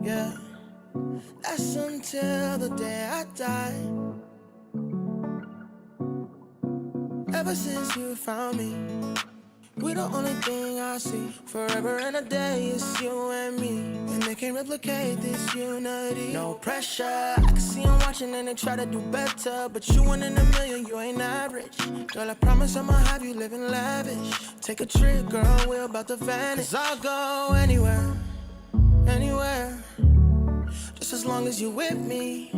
yeah. That's until the day I die. Ever since you found me, we the only thing I see. Forever and a day, it's you and me, and they can't replicate this unity. No pressure, I can see them watching and they try to do better, but you one in a million, you ain't average. Girl, I promise I'ma have you living lavish. Take a trip, girl, we're about to vanish. 'Cause I'll go anywhere, anywhere, just as long as you with me.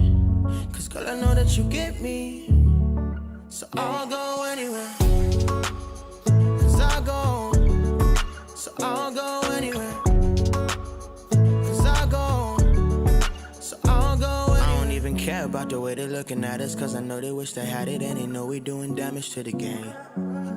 'Cause girl, I know that you get me, so I'll go anywhere. I'll go, so I'll go anywhere. 'Cause I'll go, so I'll go anywhere. I don't even care about the way they're looking at us, 'cause I know they wish they had it and they know we doing damage to the game.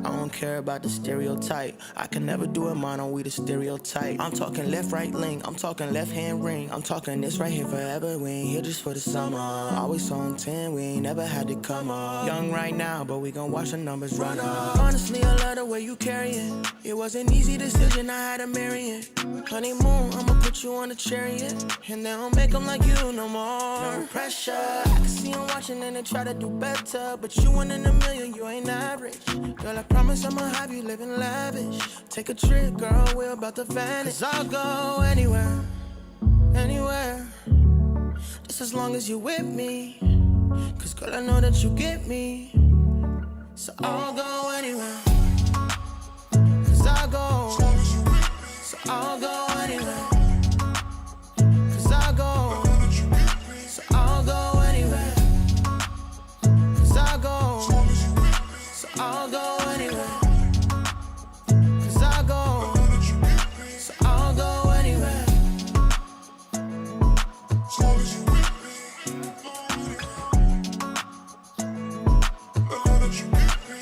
I don't care about the stereotype. I can never do it mono, we the stereotype. I'm talking left, right link, I'm talking left hand ring. I'm talking this right here forever, we ain't here just for the summer. Always on 10, we ain't never had to come up. Young right now, but we gon' watch the numbers run up. Honestly, I love the way you carry it. It was an easy decision, I had to marry it. Honeymoon, I'ma put you on a chariot, and they don't make them like you no more. No pressure, I can see them watching and they try to do better, but you one in a million, you ain't average. Girl, I promise I'ma have you living lavish. Take a trip, girl, we're about to vanish. 'Cause I'll go anywhere, anywhere, just as long as you're with me. 'Cause girl, I know that you get me, so I'll go anywhere. 'Cause I'll go, so I'll go anywhere. 'Cause I'll go, so I'll go anywhere. 'Cause I'll go, so I'll go anywhere. 'Cause I'll go, so I'll go anywhere.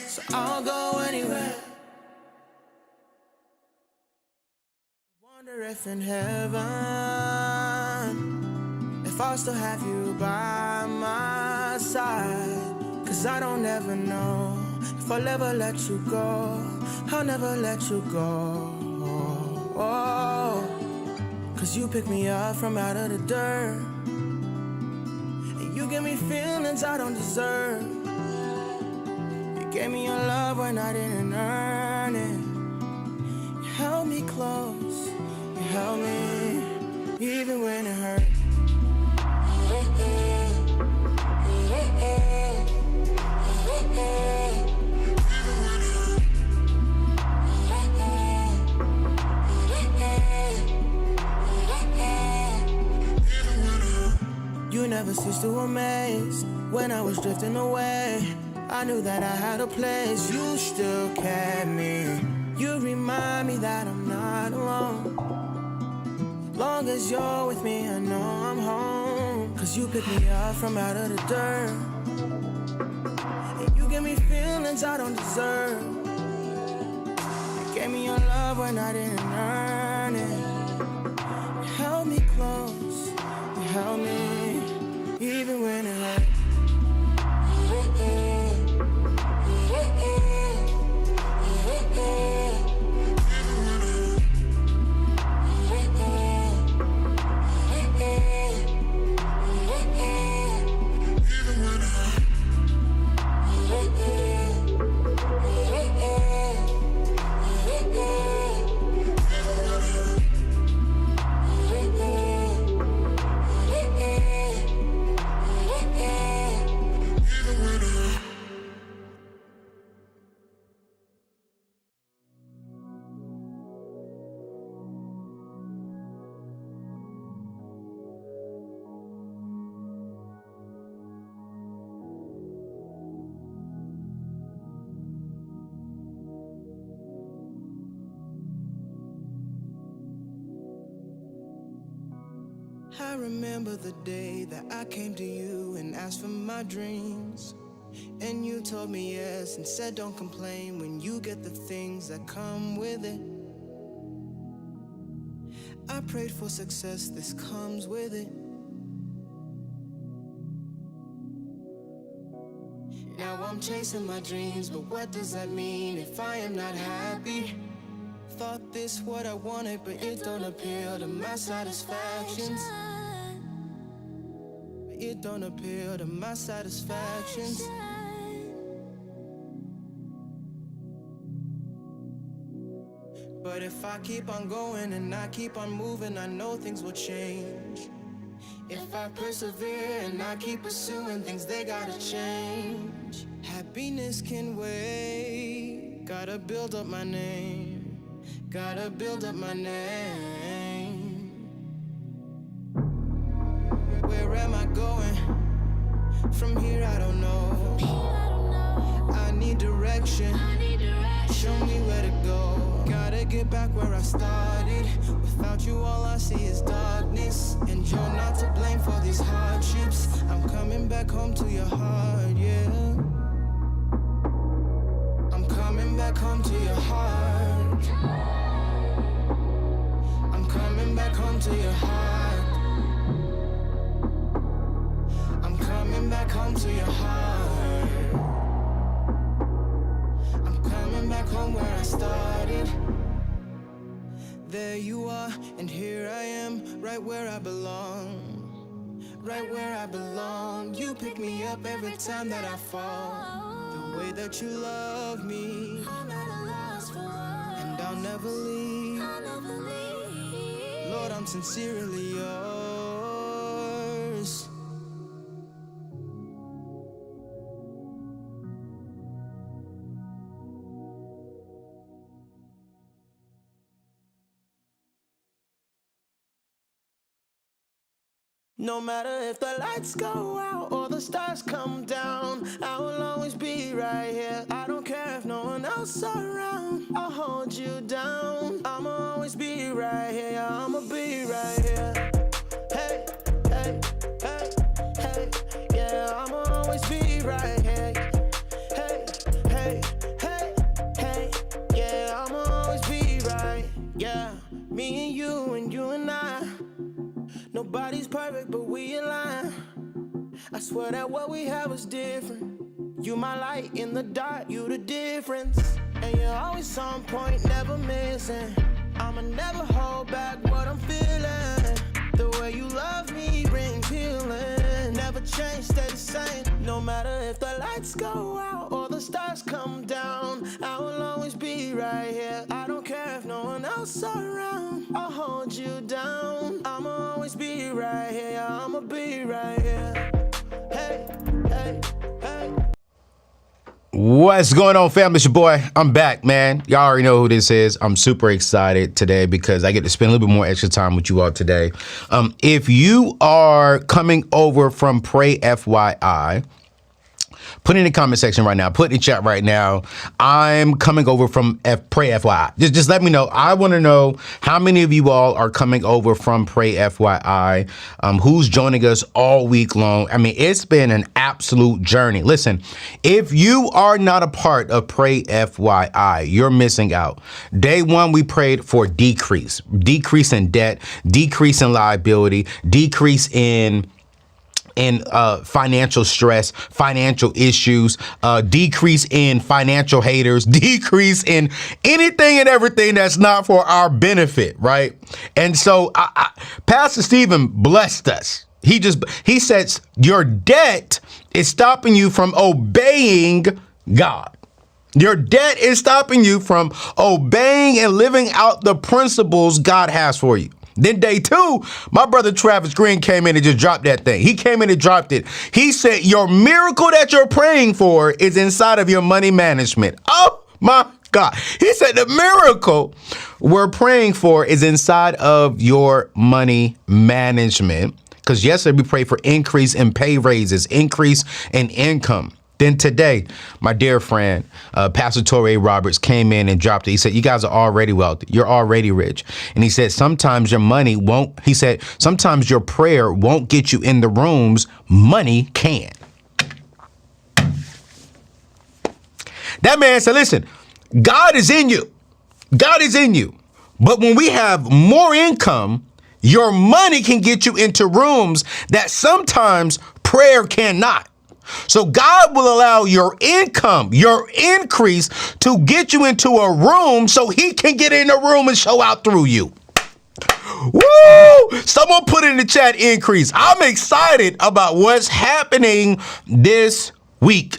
So I'll go anywhere. Wonder if in heaven, if I'll still have you by my side. 'Cause I don't ever know if I'll ever let you go. I'll never let you go. Oh, 'cause you pick me up from out of the dirt, and you give me feelings I don't deserve. You gave me your love when I didn't earn it. You held me close, you held me even when it hurt. You never ceased to amaze. When I was drifting away, I knew that I had a place. You still kept me. You remind me that I'm not alone. Long as you're with me, I know I'm home. 'Cause you pick me up from out of the dirt, and you give me feelings I don't deserve. You gave me your love when I didn't earn it. You held me close, you held me even when it hurt. I remember the day that I came to you and asked for my dreams, and you told me yes and said don't complain when you get the things that come with it. I prayed for success, this comes with it. Now I'm chasing my dreams, but what does that mean if I am not happy? Thought this what I wanted, but it don't appeal to my satisfactions. it don't appeal to my satisfactions. But if I keep on going and I keep on moving, I know things will change. If I persevere and I keep pursuing things, they gotta change. Happiness can wait. Gotta build up my name. Gotta build up my name. Where am I going? From here I don't know. I need direction. Show me where to go. Gotta get back where I started. Without you all I see is darkness. And you're not to blame for these hardships. I'm coming back home to your heart, yeah. I'm coming back home to your heart. I'm coming back home to your heart. I'm coming back home to your heart. I'm coming back home where I started. There you are, and here I am, right where I belong. Right where I belong. You pick me up every time that I fall. The way that you love me, I'm at a loss for words, and I'll never leave. Lord, I'm sincerely yours. No matter if the lights go out or the stars come down, I will always be right here. I don't care if no one else around, I'll hold you down. I'ma always be right here, I'ma be right here. Hey, hey, hey, hey, yeah, I'ma always be right here. Hey, hey, hey, hey, yeah, I'ma always be right. Yeah, me and you and I. Nobody's perfect, but we align. I swear that what we have is different. You my light in the dark, you the difference. And you're always on point, never missing. I'ma never hold back what I'm feeling. The way you love me brings healing. Never change, stay the same. No matter if the lights go out or the stars come down, I will always be right here. I don't care if no one else around, I'll hold you down. I'ma always be right here, I'ma be right here. Hey, hey, hey. What's going on, family? It's your boy. I'm back, man. Y'all already know who this is. I'm super excited today because I get to spend a little bit more extra time with you all today. If you are coming over from Pray FYI, put in the comment section right now. Put in the chat right now. I'm coming over from Pray FYI. Just let me know. I want to know how many of you all are coming over from Pray FYI. Who's joining us all week long? I mean, it's been an absolute journey. Listen, if you are not a part of Pray FYI, you're missing out. Day one, we prayed for decrease in debt, decrease in liability, decrease in financial stress, financial issues, decrease in financial haters, decrease in anything and everything that's not for our benefit, right? And so Pastor Stephen blessed us. He says your debt is stopping you from obeying God. Your debt is stopping you from obeying and living out the principles God has for you. Then day two, my brother Travis Green came in and just dropped that thing. He came in and dropped it. He said, your miracle that you're praying for is inside of your money management. Oh my God. He said the miracle we're praying for is inside of your money management. Because yesterday we prayed for increase in pay raises, increase in income. Then today, my dear friend, Pastor Torrey Roberts came in and dropped it. He said, you guys are already wealthy. You're already rich. And he said, sometimes your money won't, he said, sometimes your prayer won't get you in the rooms. Money can. That man said, listen, God is in you. God is in you. But when we have more income, your money can get you into rooms that sometimes prayer cannot. So God will allow your income, your increase to get you into a room so he can get in a room and show out through you. Woo! Someone put in the chat increase. I'm excited about what's happening this week.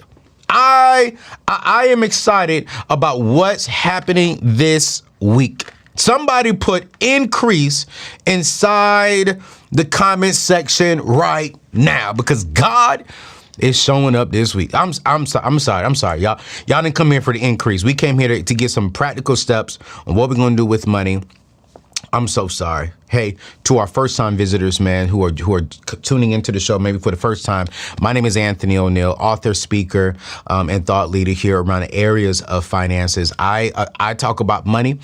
I am excited about what's happening this week. Somebody put increase inside the comment section right now because God is showing up this week. I'm sorry, y'all. Y'all didn't come here for the increase. We came here to get some practical steps on what we're gonna do with money. I'm so sorry. Hey, to our first-time visitors, man, who are tuning into the show maybe for the first time, my name is Anthony O'Neill, author, speaker, and thought leader here around the areas of finances. I talk about money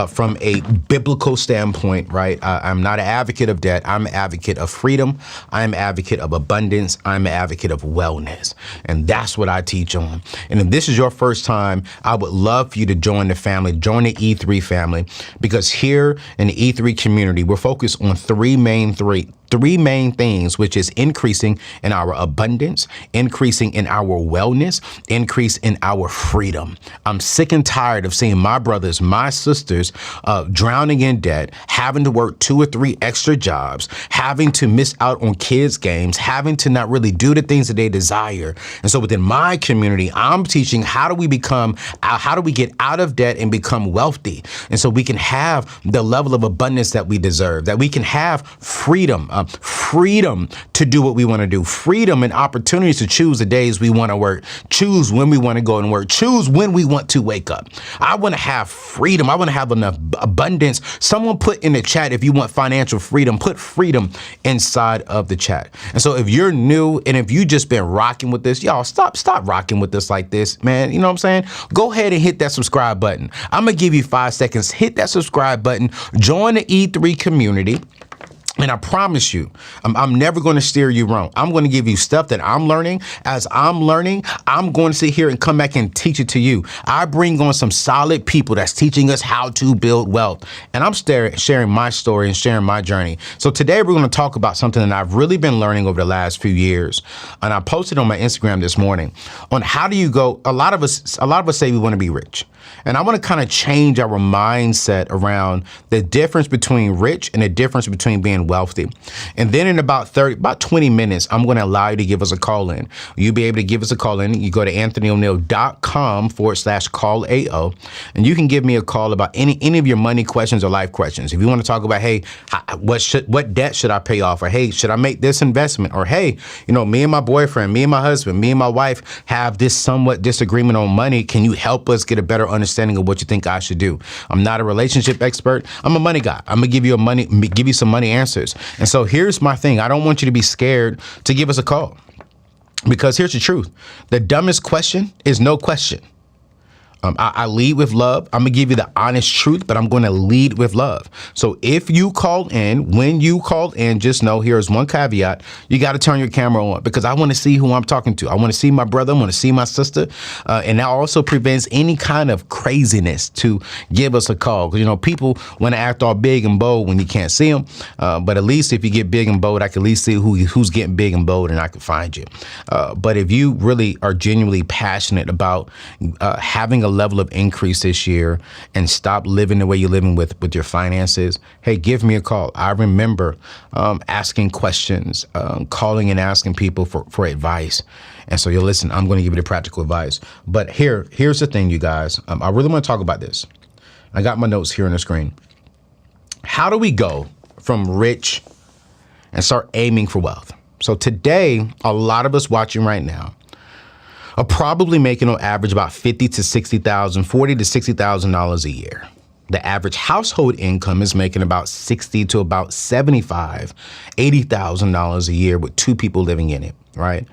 from a biblical standpoint, right? I'm not an advocate of debt. I'm an advocate of freedom. I'm an advocate of abundance. I'm an advocate of wellness, and that's what I teach on. And if this is your first time, I would love for you to join the family, join the E3 family, because here in the E3 community, we're focused on three main things, which is increasing in our abundance, increasing in our wellness, increase in our freedom. I'm sick and tired of seeing my brothers, my sisters drowning in debt, having to work 2 or 3 extra jobs, having to miss out on kids' games, having to not really do the things that they desire. And so within my community, I'm teaching how do we get out of debt and become wealthy. And so we can have the level of abundance that we deserve, that we can have freedom, freedom to do what we want to do, freedom and opportunities to choose the days we want to work, choose when we want to go and work, choose when we want to wake up. I want to have freedom. I want to have enough abundance. Someone put in the chat, if you want financial freedom, put freedom inside of the chat. And so if you're new and if you just been rocking with this, y'all stop rocking with this like this, man. You know what I'm saying? Go ahead and hit that subscribe button. I'm going to give you 5 seconds. Hit that subscribe button. Join the E3 community. And I promise you, I'm never going to steer you wrong. I'm going to give you stuff that I'm learning. As I'm learning, I'm going to sit here and come back and teach it to you. I bring on some solid people that's teaching us how to build wealth. And I'm sharing my story and sharing my journey. So today we're going to talk about something that I've really been learning over the last few years. And I posted on my Instagram this morning on how do you go. A lot of us say we want to be rich. And I want to kind of change our mindset around the difference between rich and the difference between being wealthy. And then in about 20 minutes, I'm going to allow you to give us a call in. You'll be able to give us a call in. You go to anthonyo'neill.com/call-AO, and you can give me a call about any of your money questions or life questions. If you want to talk about, hey, what debt should I pay off? Or, hey, should I make this investment? Or, hey, me and my boyfriend, me and my husband, me and my wife have this somewhat disagreement on money. Can you help us get a better understanding of what you think I should do? I'm not a relationship expert. I'm a money guy. I'm gonna give you some money answers. And so here's my thing. I don't want you to be scared to give us a call, because here's the truth. The dumbest question is no question. I lead with love. I'm going to give you the honest truth, but I'm going to lead with love. So if you call in, when you call in, just know here's one caveat. You got to turn your camera on, because I want to see who I'm talking to. I want to see my brother. I want to see my sister. And that also prevents any kind of craziness to give us a call. Because, people want to act all big and bold when you can't see them. But at least if you get big and bold, I can at least see who's getting big and bold, and I can find you. But if you really are genuinely passionate about having a level of increase this year and stop living the way you're living with your finances, hey, give me a call. I remember asking questions, calling and asking people for advice. And so listen, I'm going to give you the practical advice. But here's the thing, you guys. I really want to talk about this. I got my notes here on the screen. How do we go from rich and start aiming for wealth? So today, a lot of us watching right now are probably making on average about $50,000 to $60,000, $40,000 to $60,000 a year. The average household income is making about $60,000 to about $75,000, $80,000 a year with 2 people living in it, right?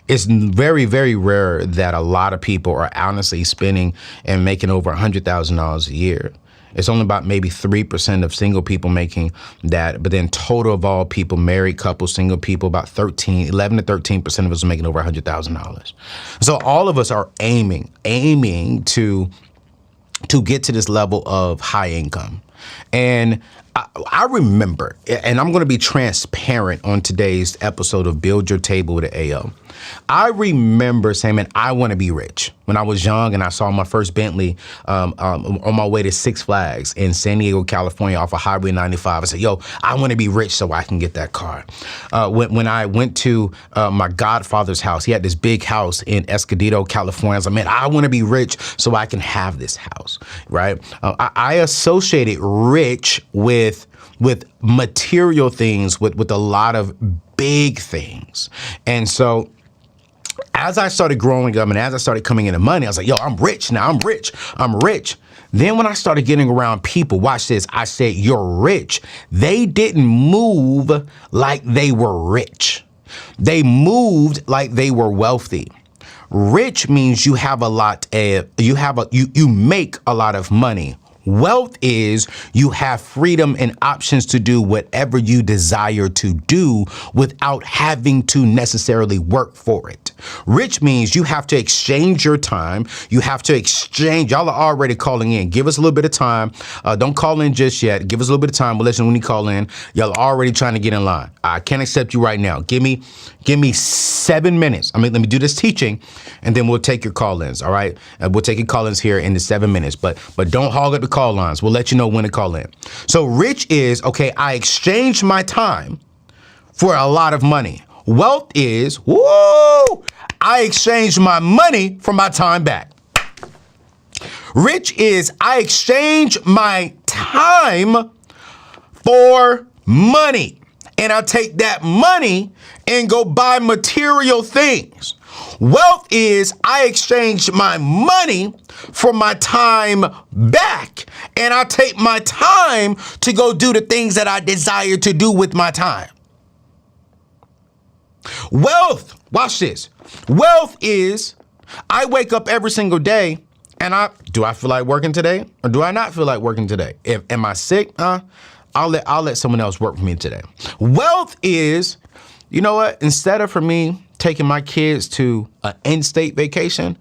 It's very, very rare that a lot of people are honestly spending and making over $100,000 a year. It's only about maybe 3% of single people making that. But then total of all people, married couples, single people, about 11 to 13% of us are making over $100,000. So all of us are aiming to get to this level of high income. And I remember, and I'm going to be transparent on today's episode of Build Your Table with the AO. I remember saying, man, I want to be rich. When I was young and I saw my first Bentley on my way to Six Flags in San Diego, California off of Highway 95, I said, yo, I want to be rich so I can get that car. When I went to my godfather's house, he had this big house in Escondido, California. I was like, man, I want to be rich so I can have this house, right? I associated rich with material things, with a lot of big things. And so as I started growing up and as I started coming into money, I was like, yo, I'm rich now. I'm rich. Then when I started getting around people, watch this, I said, you're rich. They didn't move like they were rich. They moved like they were wealthy. Rich means you have a lot you make a lot of money. Wealth is you have freedom and options to do whatever you desire to do without having to necessarily work for it. Rich means you have to exchange your time. You have to exchange. Y'all are already calling in. Give us a little bit of time. Don't call in just yet. Give us a little bit of time. We'll listen when you call in. Y'all are already trying to get in line. I can't accept you right now. Give me 7 minutes. Let me do this teaching and then we'll take your call-ins. All right. We'll take your call-ins here in the 7 minutes, but don't hog up the call lines. We'll let you know when to call in. So rich is, okay, I exchanged my time for a lot of money. Wealth is, whoa, I exchanged my money for my time back. Rich is, I exchange my time for money. And I take that money and go buy material things. Wealth is, I exchange my money for my time back. And I take my time to go do the things that I desire to do with my time. Wealth, watch this. Wealth is, I wake up every single day and do I feel like working today or do I not feel like working today? Am I sick? I'll let someone else work for me today. Wealth is, you know what? Instead of for me taking my kids to an in-state vacation,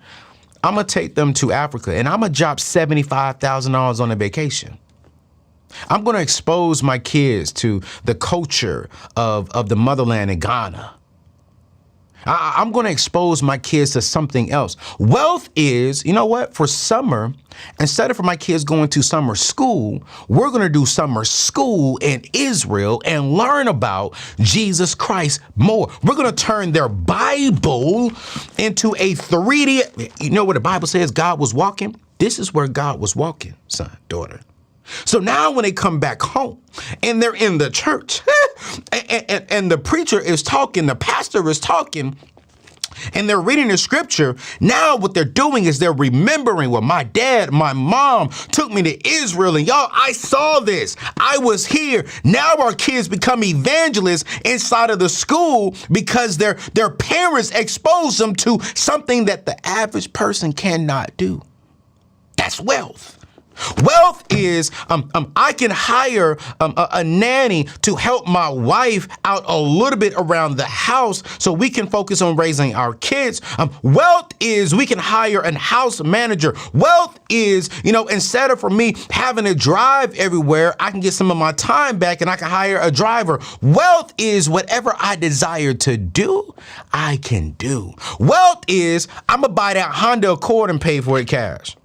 I'm gonna take them to Africa and I'm gonna drop $75,000 on a vacation. I'm gonna expose my kids to the culture of the motherland in Ghana. I'm going to expose my kids to something else. Wealth is, you know what, for summer, instead of for my kids going to summer school, we're going to do summer school in Israel and learn about Jesus Christ more. We're going to turn their Bible into a 3D. You know where the Bible says God was walking? This is where God was walking, son, daughter. So now when they come back home and they're in the church and the preacher is talking, the pastor is talking, and they're reading the scripture, now what they're doing is they're remembering, well, my dad, my mom took me to Israel and y'all, I saw this. I was here. Now our kids become evangelists inside of the school because their parents expose them to something that the average person cannot do. That's wealth. Wealth is I can hire a nanny to help my wife out a little bit around the house so we can focus on raising our kids. Wealth is we can hire a house manager. Wealth is, instead of for me having to drive everywhere, I can get some of my time back and I can hire a driver. Wealth is whatever I desire to do, I can do. Wealth is I'm going to buy that Honda Accord and pay for it cash.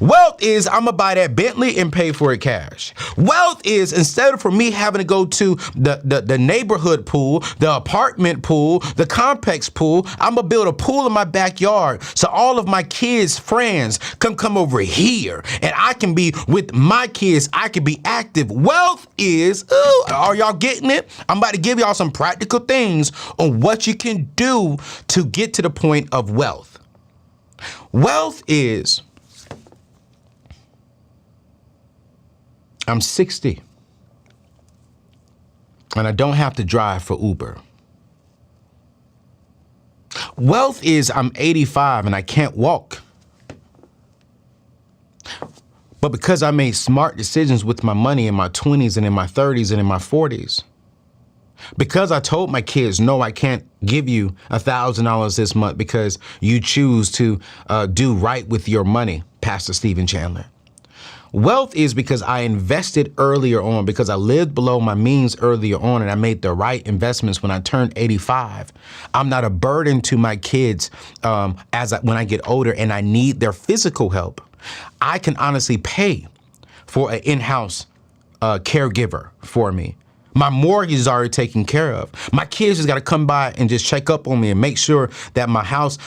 Wealth is I'm gonna buy that Bentley and pay for it cash. Wealth is instead of for me having to go to the neighborhood pool, the apartment pool, the complex pool, I'm gonna build a pool in my backyard so all of my kids' friends can come over here and I can be with my kids. I can be active. Wealth is, are y'all getting it? I'm about to give y'all some practical things on what you can do to get to the point of wealth. Wealth is I'm 60 and I don't have to drive for Uber. Wealth is I'm 85 and I can't walk. But because I made smart decisions with my money in my 20s and in my 30s and in my 40s, because I told my kids, no, I can't give you $1,000 this month because you choose to do right with your money, Pastor Stephen Chandler. Wealth is because I invested earlier on, because I lived below my means earlier on, and I made the right investments when I turned 85. I'm not a burden to my kids when I get older and I need their physical help. I can honestly pay for an in-house caregiver for me. My mortgage is already taken care of. My kids just got to come by and just check up on me and make sure that my house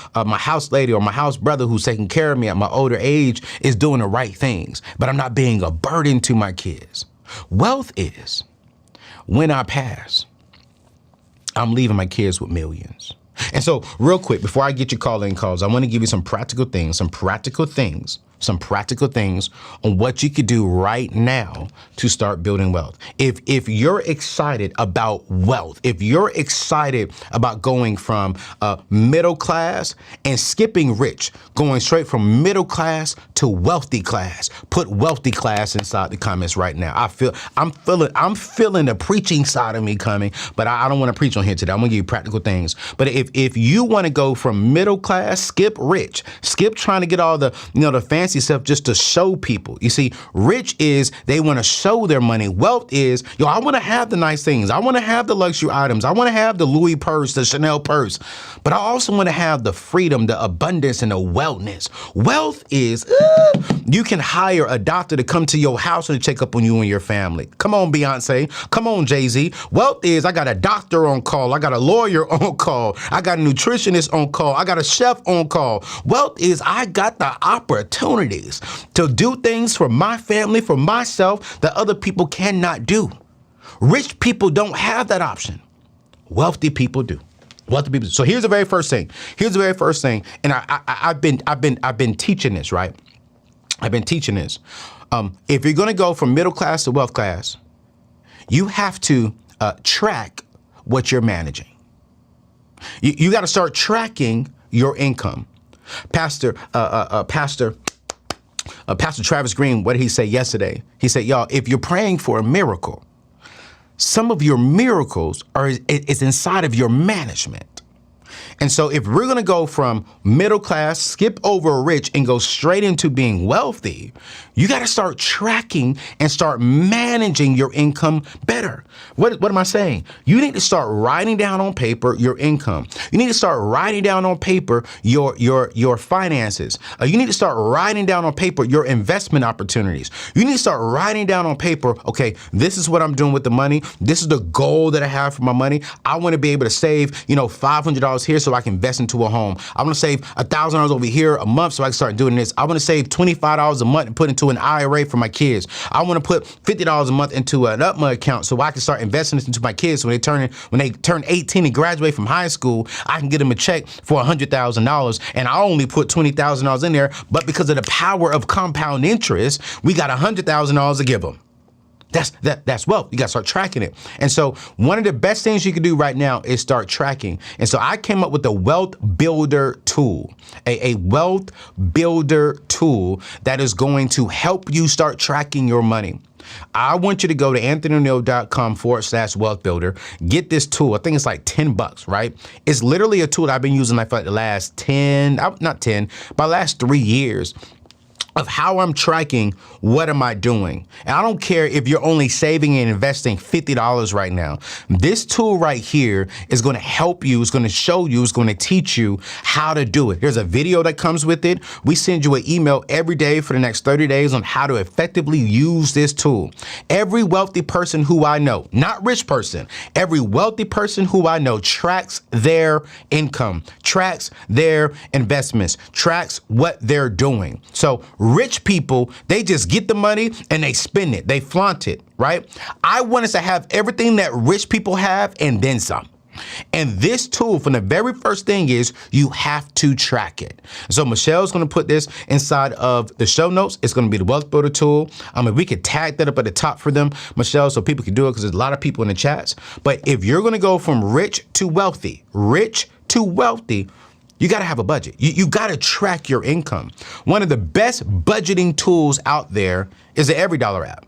lady or my house brother who's taking care of me at my older age is doing the right things. But I'm not being a burden to my kids. Wealth is when I pass, I'm leaving my kids with millions. And so real quick, before I get your call-in calls, I want to give you some practical things on what you could do right now to start building wealth. If you're excited about wealth, if you're excited about going from middle class and skipping rich, going straight from middle class to wealthy class, put wealthy class inside the comments right now. I'm feeling the preaching side of me coming, but I don't want to preach on here today. I'm gonna give you practical things. But if you want to go from middle class, skip rich, skip trying to get all the the fancy stuff just to show people. You see, rich is they want to show their money. Wealth is, I want to have the nice things. I want to have the luxury items. I want to have the Louis purse, the Chanel purse, but I also want to have the freedom, the abundance, and the wellness. Wealth is, you can hire a doctor to come to your house and check up on you and your family. Come on, Beyonce. Come on, Jay-Z. Wealth is, I got a doctor on call. I got a lawyer on call. I got a nutritionist on call. I got a chef on call. Wealth is, I got the opportunities to do things for my family, for myself, that other people cannot do. Rich people don't have that option. Wealthy people do. Wealthy people. So here's the very first thing. And I've been teaching this, right? I've been teaching this. If you're going to go from middle class to wealth class, you have to track what you're managing. You got to start tracking your income. Pastor Travis Green, what did he say yesterday? He said, y'all, if you're praying for a miracle, some of your miracles is inside of your management. And so if we're going to go from middle class, skip over rich, and go straight into being wealthy, you got to start tracking and start managing your income better. What am I saying? You need to start writing down on paper your income. You need to start writing down on paper your finances. You need to start writing down on paper your investment opportunities. You need to start writing down on paper, okay, this is what I'm doing with the money. This is the goal that I have for my money. I want to be able to save, $500 here so I can invest into a home. I want to save $1,000 over here a month so I can start doing this. I want to save $25 a month and put into an IRA for my kids. I want to put $50 a month into an UPMA account so I can start investing this into my kids. So when they turn 18 and graduate from high school, I can get them a check for $100,000, and I only put $20,000 in there. But because of the power of compound interest, we got $100,000 to give them. That's wealth. You got to start tracking it. And so one of the best things you can do right now is start tracking. And so I came up with the Wealth Builder tool, a wealth builder tool that is going to help you start tracking your money. I want you to go to anthonyoneil.com/wealth builder. Get this tool. I think it's like $10, right? It's literally a tool that I've been using for the last last 3 years. Of how I'm tracking, what am I doing? And I don't care if you're only saving and investing $50 right now. This tool right here is going to help you, it's going to show you, it's going to teach you how to do it. There's a video that comes with it. We send you an email every day for the next 30 days on how to effectively use this tool. Every wealthy person who I know, not rich person, every wealthy person who I know tracks their income, tracks their investments, tracks what they're doing. So rich people, they just get the money and they spend it. They flaunt it, right? I want us to have everything that rich people have and then some. And this tool, from the very first thing, is you have to track it. So Michelle's going to put this inside of the show notes. It's going to be the Wealth Builder tool. If we could tag that up at the top for them, Michelle, so people can do it, because there's a lot of people in the chats. But if you're going to go from rich to wealthy, you got to have a budget. You got to track your income. One of the best budgeting tools out there is the Every Dollar app.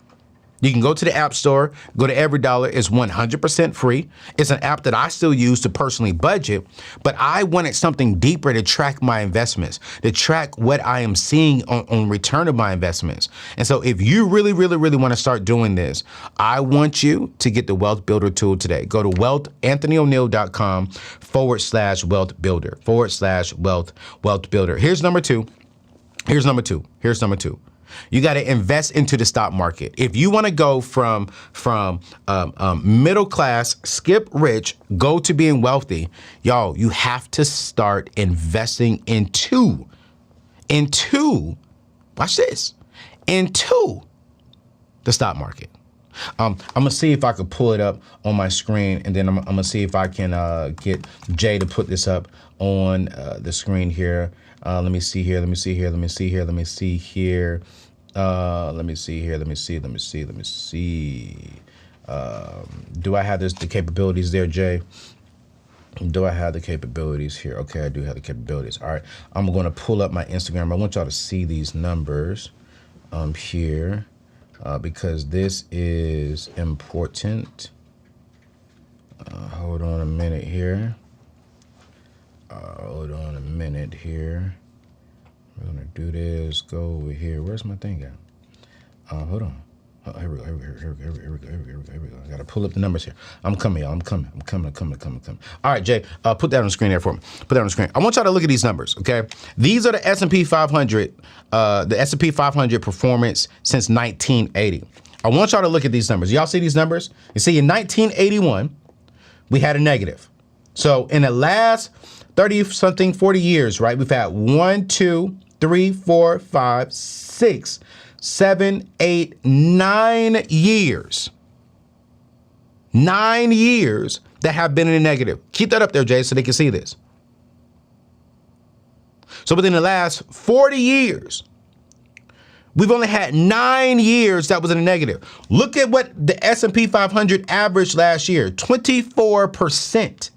You can go to the App Store, go to Every Dollar. It's 100% free. It's an app that I still use to personally budget, but I wanted something deeper to track my investments, to track what I am seeing on return of my investments. And so if you really, really, really want to start doing this, I want you to get the Wealth Builder tool today. Go to anthonyoneal.com/wealth builder /wealth builder. Here's number two. You got to invest into the stock market. If you want to go from middle class, skip rich, go to being wealthy, y'all, you have to start investing into, watch this, into the stock market. I'm going to see if I could pull it up on my screen, and then I'm going to see if I can get Jay to put this up on the screen here. Let me see here. Do I have the capabilities there, Jay? Do I have the capabilities here? Okay, I do have the capabilities. All right, I'm going to pull up my Instagram. I want y'all to see these numbers here because this is important. Hold on a minute here. We're going to do this. Go over here. Where's my thing at? Hold on. Oh, here we go. I got to pull up the numbers here. I'm coming, y'all. I'm coming. All right, Jay, put that on the screen there for me. Put that on the screen. I want y'all to look at these numbers, okay? These are the S&P 500, the S&P 500 performance since 1980. I want y'all to look at these numbers. Y'all see these numbers? You see, in 1981, we had a negative. So in the last 30-something, 40 years, right? We've had 1, 2, 3, 4, 5, 6, 7, 8, 9 years. 9 years that have been in the negative. Keep that up there, Jay, so they can see this. So within the last 40 years, we've only had 9 years that was in the negative. Look at what the S&P 500 averaged last year, 24%.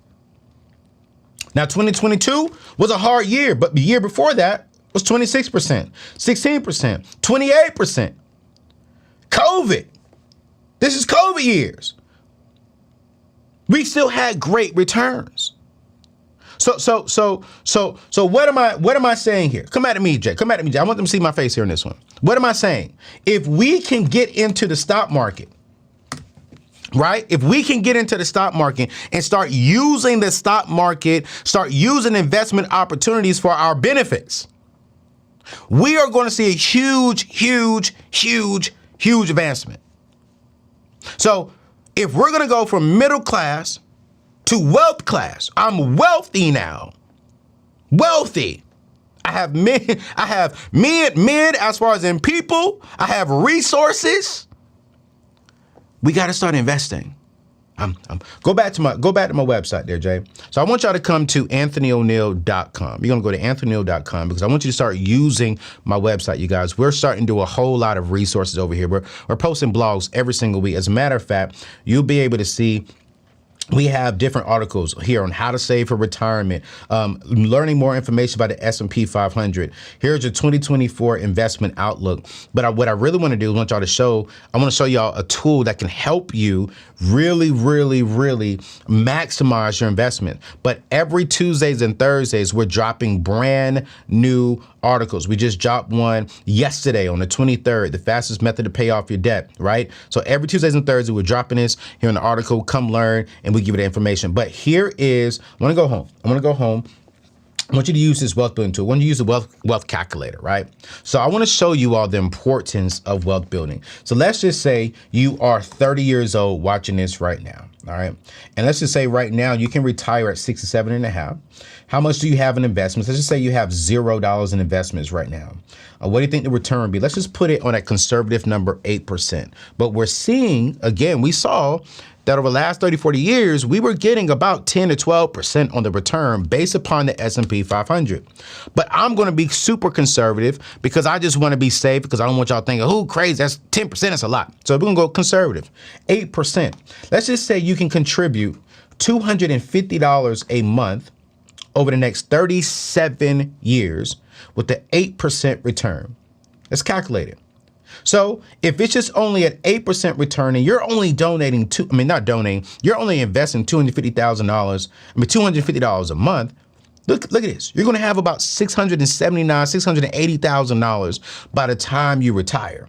Now, 2022 was a hard year, but the year before that was 26%, 16%, 28%. COVID. This is COVID years. We still had great returns. So what am I saying here? Come at me, Jay. I want them to see my face here in this one. What am I saying? If we can get into the stock market, right? If we can get into the stock market and start using the stock market, start using investment opportunities for our benefits, we are going to see a huge advancement. So if we're going to go from middle class to wealth class, I'm wealthy now. Wealthy. I have mid as far as in people. I have resources. We got to start investing. Go back to my website there, Jay. So I want y'all to come to anthonyoneal.com. You're going to go to anthonyoneal.com because I want you to start using my website, you guys. We're starting to do a whole lot of resources over here. We're posting blogs every single week. As a matter of fact, you'll be able to see we have different articles here on how to save for retirement, learning more information about the S&P 500. Here's your 2024 investment outlook. But what I really want to do is I want to show y'all a tool that can help you really maximize your investment. But every Tuesdays and Thursdays, we're dropping brand new articles. We just dropped one yesterday on the 23rd, the fastest method to pay off your debt, right? So every Tuesdays and Thursdays, we're dropping this here in the article. Come learn, and we give you the information. But here is, I want to go home. I want you to use this wealth building tool. I want you to use the wealth calculator, right? So I want to show you all the importance of wealth building. So let's just say you are 30 years old watching this right now, all right? And let's just say right now you can retire at 67 and a half. How much do you have in investments? Let's just say you have $0 in investments right now. What do you think the return would be? Let's just put it on a conservative number, 8%. But we're seeing, again, we saw that over the last 30, 40 years, we were getting about 10 to 12% on the return based upon the S&P 500. But I'm going to be super conservative because I just want to be safe because I don't want y'all thinking, oh, crazy, that's 10%, that's a lot. So we're going to go conservative, 8%. Let's just say you can contribute $250 a month over the next 37 years with the 8% return. Let's calculate it. So if it's just only at 8% return and you're only you're only investing $250,000, $250 a month. Look at this. You're going to have about $680,000 by the time you retire.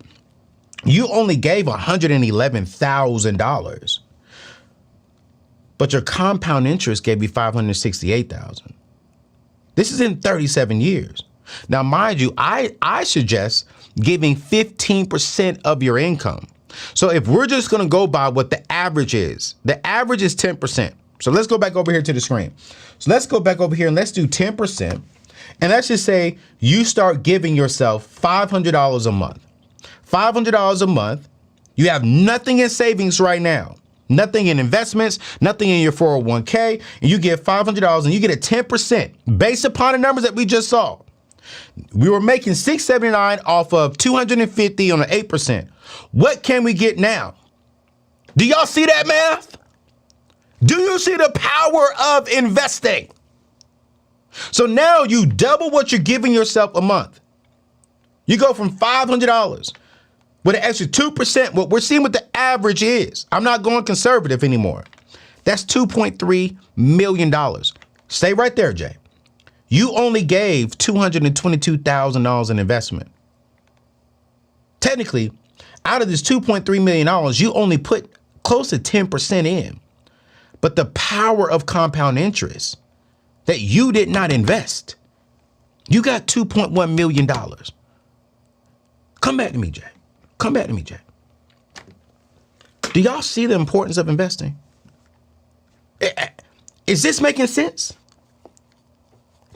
You only gave $111,000, but your compound interest gave you $568,000. This is in 37 years. Now, mind you, I suggest giving 15% of your income. So if we're just going to go by what the average is 10%. So let's go back over here to the screen. So let's go back over here and let's do 10%. And let's just say you start giving yourself $500 a month. $500 a month. You have nothing in savings right now. Nothing in investments, nothing in your 401k, and you get $500 and you get a 10% based upon the numbers that we just saw. We were making $679 off of $250 on an 8%. What can we get now? Do y'all see that math? Do you see the power of investing? So now you double what you're giving yourself a month. You go from $500 with an extra 2%, what we're seeing what the average is. I'm not going conservative anymore. That's $2.3 million. Stay right there, Jay. You only gave $222,000 in investment. Technically, out of this $2.3 million, you only put close to 10% in. But the power of compound interest that you did not invest, you got $2.1 million. Come back to me, Jay. Come back to me, Jay. Do y'all see the importance of investing? Is this making sense?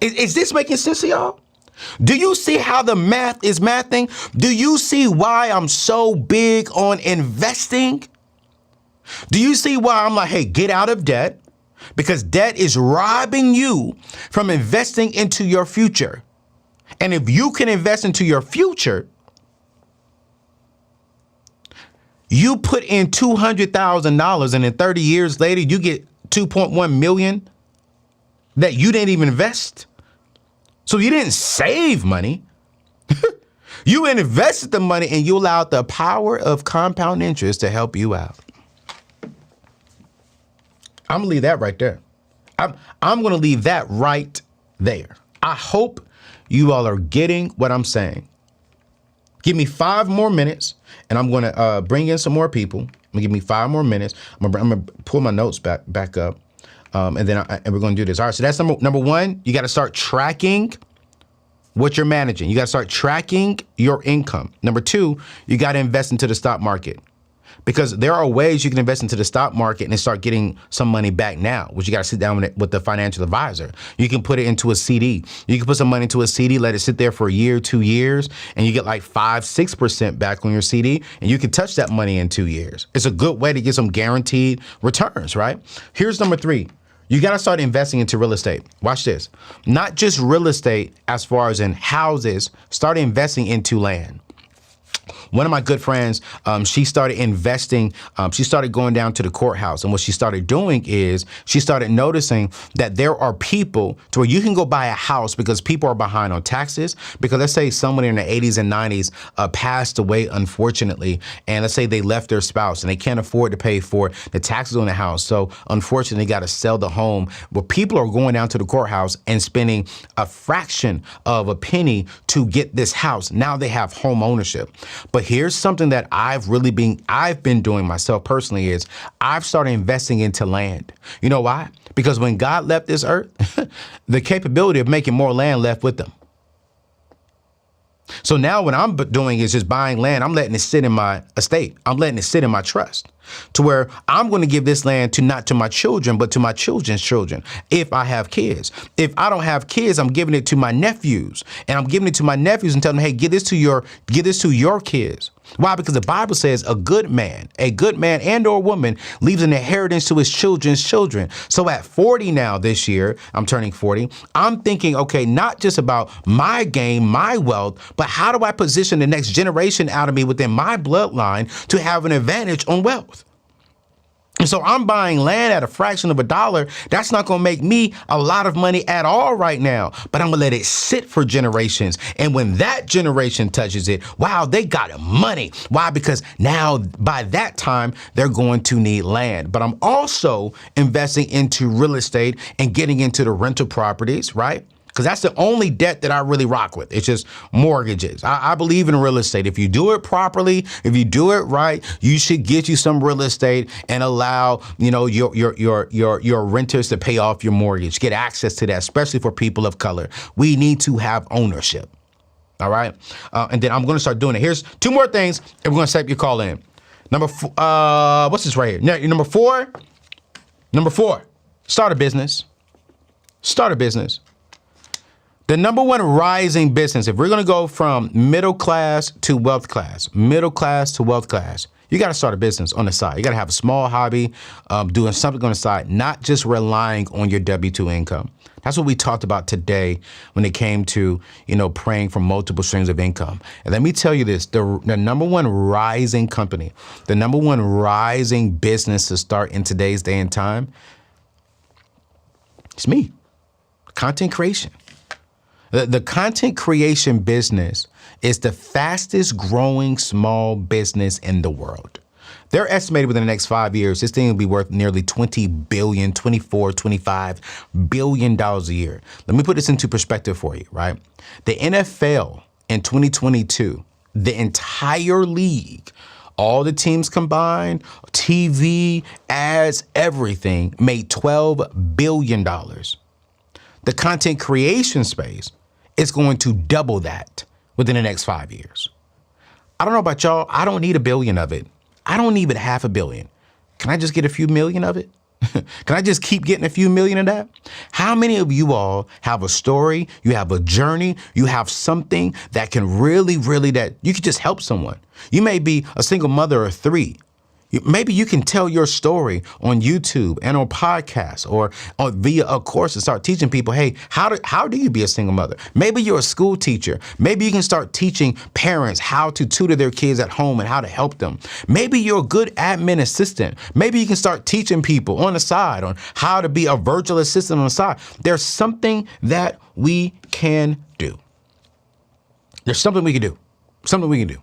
Is this making sense to y'all? Do you see how the math is mathing? Do you see why I'm so big on investing? Do you see why I'm like, hey, get out of debt? Because debt is robbing you from investing into your future. And if you can invest into your future, you put in $200,000 and then 30 years later, you get 2.1 million that you didn't even invest. So you didn't save money. You invested the money and you allowed the power of compound interest to help you out. I'm gonna leave that right there. I'm gonna leave that right there. I hope you all are getting what I'm saying. Give me 5 more minutes and I'm gonna bring in some more people. Give me 5 more minutes. I'm gonna pull my notes back up. And we're gonna do this. All right, so that's number one. You gotta start tracking what you're managing. You gotta start tracking your income. Number 2, you gotta invest into the stock market. Because there are ways you can invest into the stock market and start getting some money back now, which you got to sit down with the financial advisor. You can put it into a CD. You can put some money into a CD, let it sit there for a year, 2 years, and you get like 5-6% back on your CD, and you can touch that money in 2 years. It's a good way to get some guaranteed returns, right? Here's number 3. You got to start investing into real estate. Watch this. Not just real estate as far as in houses, start investing into land. One of my good friends, she started investing. She started going down to the courthouse. And what she started doing is she started noticing that there are people to where you can go buy a house because people are behind on taxes. Because let's say someone in the 80s and 90s passed away, unfortunately. And let's say they left their spouse and they can't afford to pay for the taxes on the house. So unfortunately, they got to sell the home. But people are going down to the courthouse and spending a fraction of a penny to get this house. Now they have home ownership. But here's something that I've been doing myself personally is I've started investing into land. You know why? Because when God left this earth, the capability of making more land left with them. So now what I'm doing is just buying land. I'm letting it sit in my estate. I'm letting it sit in my trust to where I'm going to give this land to not to my children, but to my children's children. If I have kids, if I don't have kids, I'm giving it to my nephews and I'm giving it to my nephews and telling them, hey, give this to your kids. Why? Because the Bible says a good man and or woman leaves an inheritance to his children's children. So at 40 now this year, I'm turning 40. I'm thinking, okay, not just about my gain, my wealth, but how do I position the next generation out of me within my bloodline to have an advantage on wealth? And so I'm buying land at a fraction of a dollar. That's not going to make me a lot of money at all right now, but I'm going to let it sit for generations. And when that generation touches it, wow, they got money. Why? Because now by that time, they're going to need land. But I'm also investing into real estate and getting into the rental properties, right? Because that's the only debt that I really rock with. It's just mortgages. I believe in real estate. If you do it properly, if you do it right, you should get you some real estate and allow, your renters to pay off your mortgage. Get access to that, especially for people of color. We need to have ownership. All right. And then I'm going to start doing it. Here's 2 more things, and we're going to set up your call in. Number 4, what's this right here? Number four, start a business. Start a business. The number one rising business, if we're going to go from middle class to wealth class, you got to start a business on the side. You got to have a small hobby, doing something on the side, not just relying on your W-2 income. That's what we talked about today when it came to, praying for multiple streams of income. And let me tell you this, the number one rising company, the number one rising business to start in today's day and time, it's me, content creation. The content creation business is the fastest growing small business in the world. They're estimated within the next 5 years, this thing will be worth nearly $20 billion, $24, $25 billion a year. Let me put this into perspective for you, right? The NFL in 2022, the entire league, all the teams combined, TV, ads, everything, made $12 billion. The content creation space is going to double that within the next 5 years. I don't know about y'all. I don't need $1 billion of it. I don't need $500 million. Can I just get a few million of it? Can I just keep getting a few million of that? How many of you all have a story, you have a journey, you have something that can really, that you could just help someone? You may be a single mother of 3. Maybe you can tell your story on YouTube and on podcasts or via a course and start teaching people, hey, how do you be a single mother? Maybe you're a school teacher. Maybe you can start teaching parents how to tutor their kids at home and how to help them. Maybe you're a good admin assistant. Maybe you can start teaching people on the side on how to be a virtual assistant on the side. There's something that we can do. There's something we can do. Something we can do.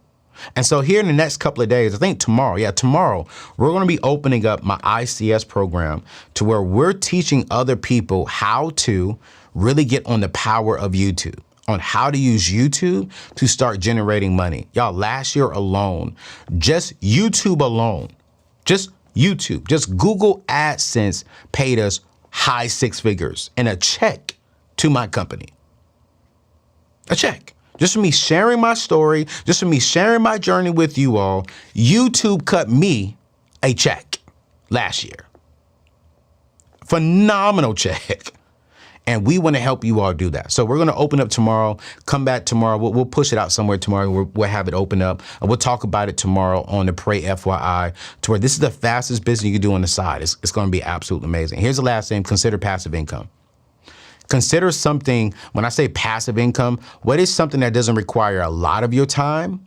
And so here in the next couple of days, I think tomorrow, we're going to be opening up my ICS program to where we're teaching other people how to really get on the power of YouTube, on how to use YouTube to start generating money. Y'all, last year alone, just YouTube alone, just Google AdSense paid us high 6 figures in a check to my company. A check. Just for me sharing my story, just for me sharing my journey with you all, YouTube cut me a check last year. Phenomenal check. And we want to help you all do that. So we're going to open up tomorrow, come back tomorrow. We'll push it out somewhere tomorrow. We'll have it open up. And we'll talk about it tomorrow on the Pray FYI, to where this is the fastest business you can do on the side. It's going to be absolutely amazing. Here's the last thing. Consider passive income. Consider something, when I say passive income, what is something that doesn't require a lot of your time?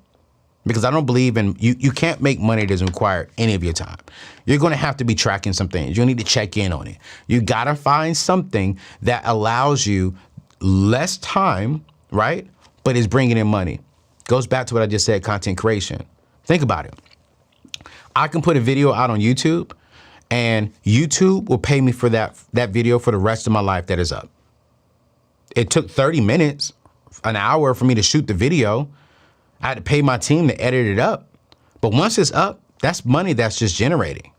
Because I don't believe in, you can't make money that doesn't require any of your time. You're going to have to be tracking some things. You need to check in on it. You got to find something that allows you less time, right? But is bringing in money. Goes back to what I just said, content creation. Think about it. I can put a video out on YouTube and YouTube will pay me for that video for the rest of my life that is up. It took 30 minutes, an hour for me to shoot the video. I had to pay my team to edit it up. But once it's up, that's money that's just generating.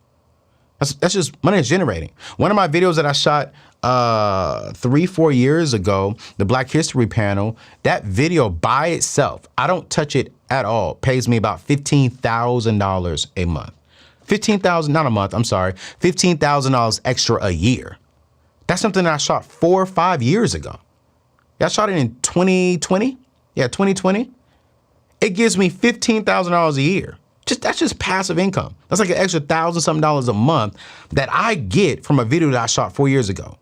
That's just money that's generating. One of my videos that I shot 3-4 years ago, the Black History panel, that video by itself, I don't touch it at all, pays me about $15,000 a month. $15,000 extra a year. That's something that I shot 4 or 5 years ago. I shot it in 2020. Yeah, 2020. It gives me $15,000 a year. That's just passive income. That's like an extra $1,000-something a month that I get from a video that I shot 4 years ago.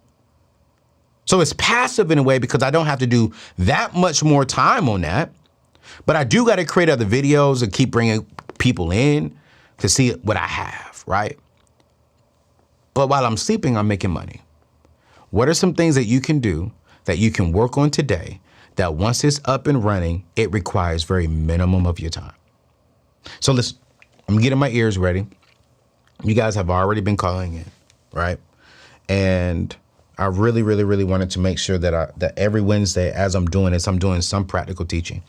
So it's passive in a way because I don't have to do that much more time on that. But I do got to create other videos and keep bringing people in to see what I have, right? but while I'm sleeping, I'm making money. What are some things that you can do that you can work on today that once it's up and running, it requires very minimum of your time? So listen, I'm getting my ears ready. You guys have already been calling in, right? And I really, really, really wanted to make sure that every Wednesday, as I'm doing this, I'm doing some practical teaching.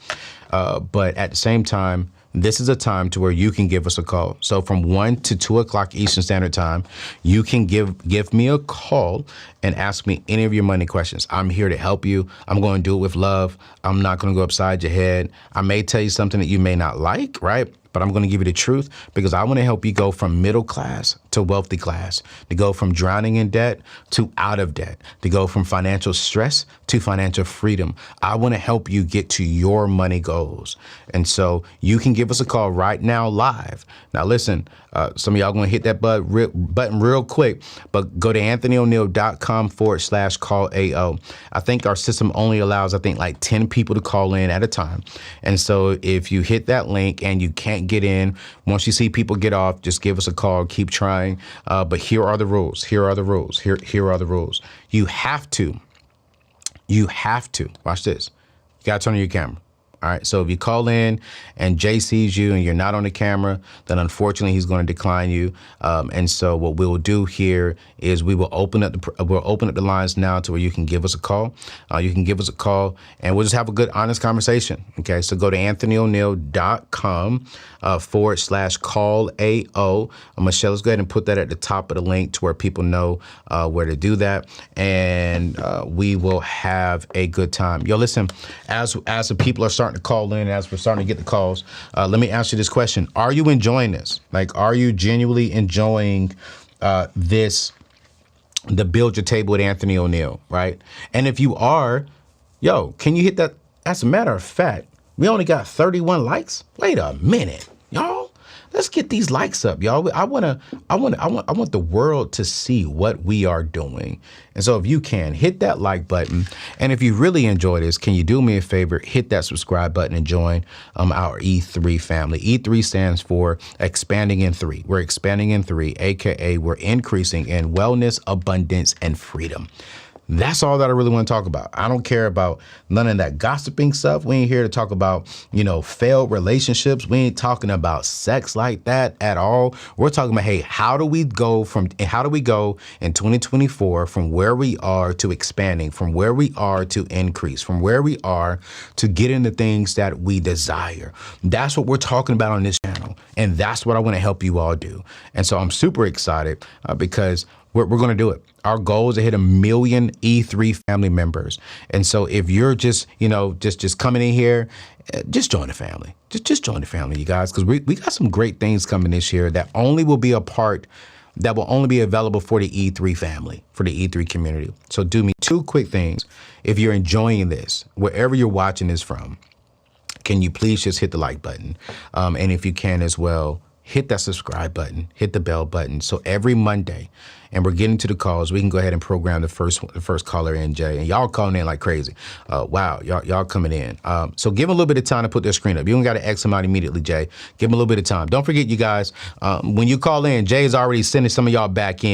But at the same time, this is a time to where you can give us a call. So from 1 to 2 o'clock Eastern Standard Time, you can give me a call and ask me any of your money questions. I'm here to help you. I'm going to do it with love. I'm not going to go upside your head. I may tell you something that you may not like, right? But I'm going to give you the truth because I want to help you go from middle class to wealthy class, to go from drowning in debt to out of debt, to go from financial stress to financial freedom. I want to help you get to your money goals. And so you can give us a call right now live. Now, listen, some of y'all going to hit that button real quick, but go to anthonyoneal.com/call-AO. I think our system only allows, like 10 people to call in at a time. And so if you hit that link and you can't get in, once you see people get off, just give us a call, keep trying. But here are the rules. Here are the rules. Here are the rules. You have to, watch this. You got to turn on your camera. All right. So if you call in and Jay sees you and you're not on the camera, then unfortunately he's going to decline you. And so what we'll do here is we will open up the lines now to where you can give us a call. You can give us a call and we'll just have a good, honest conversation. Okay. So go to anthonyoneal.com/call-AO. Michelle, let's go ahead and put that at the top of the link to where people know where to do that. And we will have a good time. Yo, listen, as the people are starting to call in, as we're starting to get the calls, let me ask you this question. Are you enjoying this? Like, are you genuinely enjoying the Build Your Table with Anthony O'Neal, right? And if you are, yo, can you hit that? As a matter of fact, we only got 31 likes. Wait a minute, y'all. Let's get these likes up, y'all. I want the world to see what we are doing. And so if you can, hit that like button. And if you really enjoy this, can you do me a favor? Hit that subscribe button and join our E3 family. E3 stands for expanding in 3. We're expanding in 3, AKA we're increasing in wellness, abundance, and freedom. That's all that I really want to talk about. I don't care about none of that gossiping stuff. We ain't here to talk about, failed relationships. We ain't talking about sex like that at all. We're talking about, hey, how do we go in 2024 from where we are to expanding, from where we are to increase, from where we are to get into things that we desire. That's what we're talking about on this channel. And that's what I want to help you all do. And so I'm super excited because we're going to do it. Our goal is to hit 1 million E3 family members. And so if you're just coming in here, just join the family. Just join the family, you guys, because we got some great things coming this year that only will be available for the E3 family, for the E3 community. So do me 2 quick things. If you're enjoying this, wherever you're watching this from, can you please just hit the like button? And if you can as well, hit that subscribe button, hit the bell button. So every Monday, and we're getting to the calls, we can go ahead and program the first caller in, Jay. And y'all calling in like crazy. Wow, y'all coming in. So give them a little bit of time to put their screen up. You don't got to X them out immediately, Jay. Give them a little bit of time. Don't forget, you guys, when you call in, Jay is already sending some of y'all back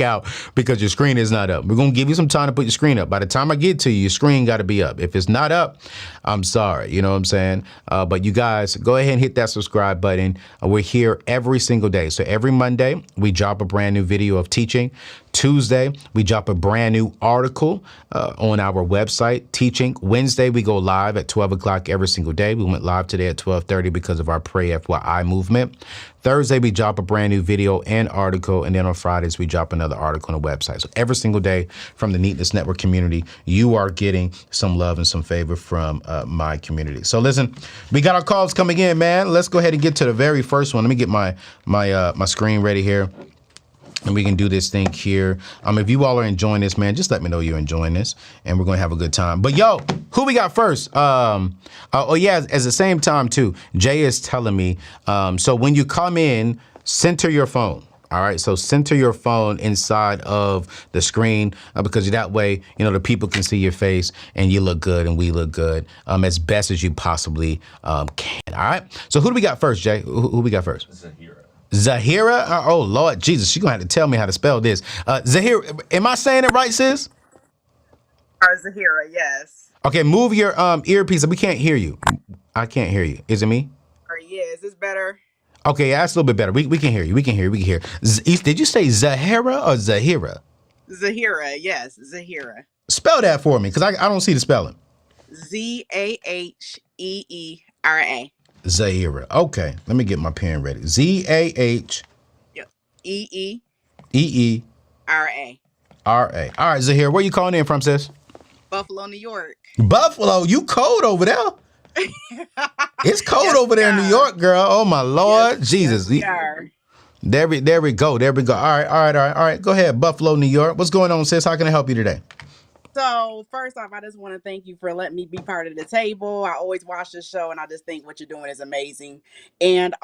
out because your screen is not up. We're going to give you some time to put your screen up. By the time I get to you, your screen got to be up. If it's not up, I'm sorry. You know what I'm saying? But you guys, go ahead and hit that subscribe button. We're here every single day. So every Monday, we drop a brand new video of teaching. Tuesday, we drop a brand new article on our website, teaching. Wednesday, we go live at 12 o'clock every single day. We went live today at 12:30 because of our Pray FYI movement. Thursday, we drop a brand new video and article. And then on Fridays, we drop another article on the website. So every single day from the Neatness Network community, you are getting some love and some favor from my community. So listen, we got our calls coming in, man. Let's go ahead and get to the very first one. Let me get my screen ready here. And we can do this thing here. If you all are enjoying this, man, just let me know you're enjoying this, and we're gonna have a good time. But yo, who we got first? At the same time too, Jay is telling me. So when you come in, center your phone. All right, so center your phone inside of the screen because that way, the people can see your face and you look good and we look good as best as you possibly can. All right, so who do we got first, Jay? Who we got first? Zahira. Zahira? Oh, Lord Jesus, she's going to have to tell me how to spell this. Zahira, am I saying it right, sis? Or Zahira, yes. Okay, move your earpiece. We can't hear you. I can't hear you. Is it me? Or yeah, is this better? Okay, yeah, that's a little bit better. We can hear you. We can hear you. We can hear. Did you say Zahira or Zahira? Zahira, yes, Zahira. Spell that for me, because I don't see the spelling. Zaheera. Zahira. Okay, let me get my pen ready. Zahera. Yep. EERA. All right, Zahira, where you calling in from, sis? Buffalo, New York. Buffalo, you cold over there? It's cold Yes, over there in New York, girl. Oh my Lord, yes, Jesus. yes, we are. There we go. There we go. All right. Go ahead, Buffalo, New York. What's going on, sis? How can I help you today? So first off, I just want to thank you for letting me be part of the table. I always watch this show and I just think what you're doing is amazing. And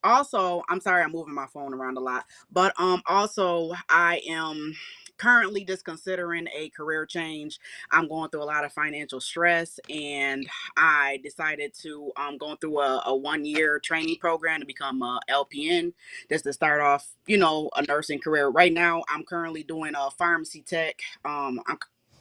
also, I'm sorry I'm moving my phone around a lot, but also I am currently just considering a career change. I'm going through a lot of financial stress and I decided to going through a 1 year training program to become a LPN just to start off, a nursing career. Right now I'm currently doing a pharmacy tech. I'm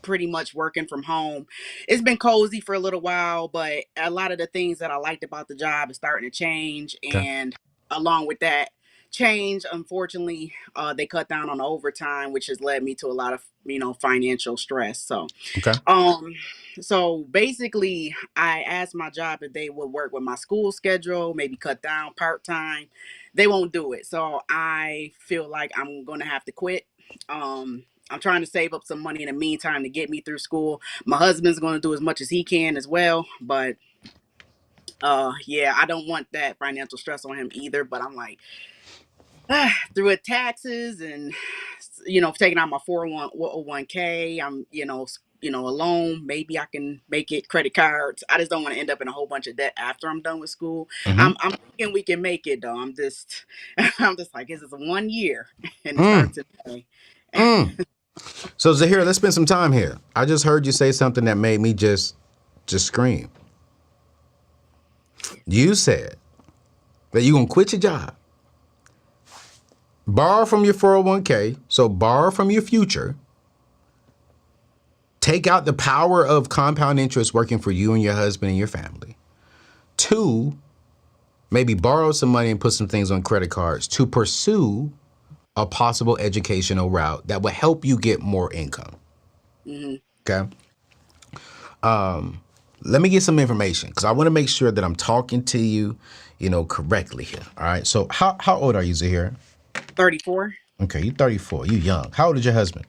pretty much working from home. It's been cozy for a little while, but a lot of the things that I liked about the job is starting to change. Okay. And along with that change, unfortunately, they cut down on overtime, which has led me to a lot of, financial stress. Okay. Um, so basically I asked my job if they would work with my school schedule, maybe cut down part-time. They won't do it. So I feel like I'm gonna have to quit. I'm trying to save up some money in the meantime to get me through school. My husband's going to do as much as he can as well, but yeah, I don't want that financial stress on him either, but I'm like through it taxes and taking out my 401k, I'm alone. Maybe I can make it credit cards. I just don't want to end up in a whole bunch of debt after I'm done with school. Mm-hmm. I'm thinking we can make it though. I'm just like, this is 1 year and it Mm. starts in May. Mm. So Zahira, let's spend some time here. I just heard you say something that made me just scream. You said that you're gonna quit your job, borrow from your 401k, so borrow from your future, take out the power of compound interest working for you and your husband and your family. 2, maybe borrow some money and put some things on credit cards to pursue a possible educational route that will help you get more income. Mm-hmm. Okay. Let me get some information because I want to make sure that I'm talking to you, correctly here. All right. So how old are you, Zahira? 34. Okay, you're 34. You young. How old is your husband?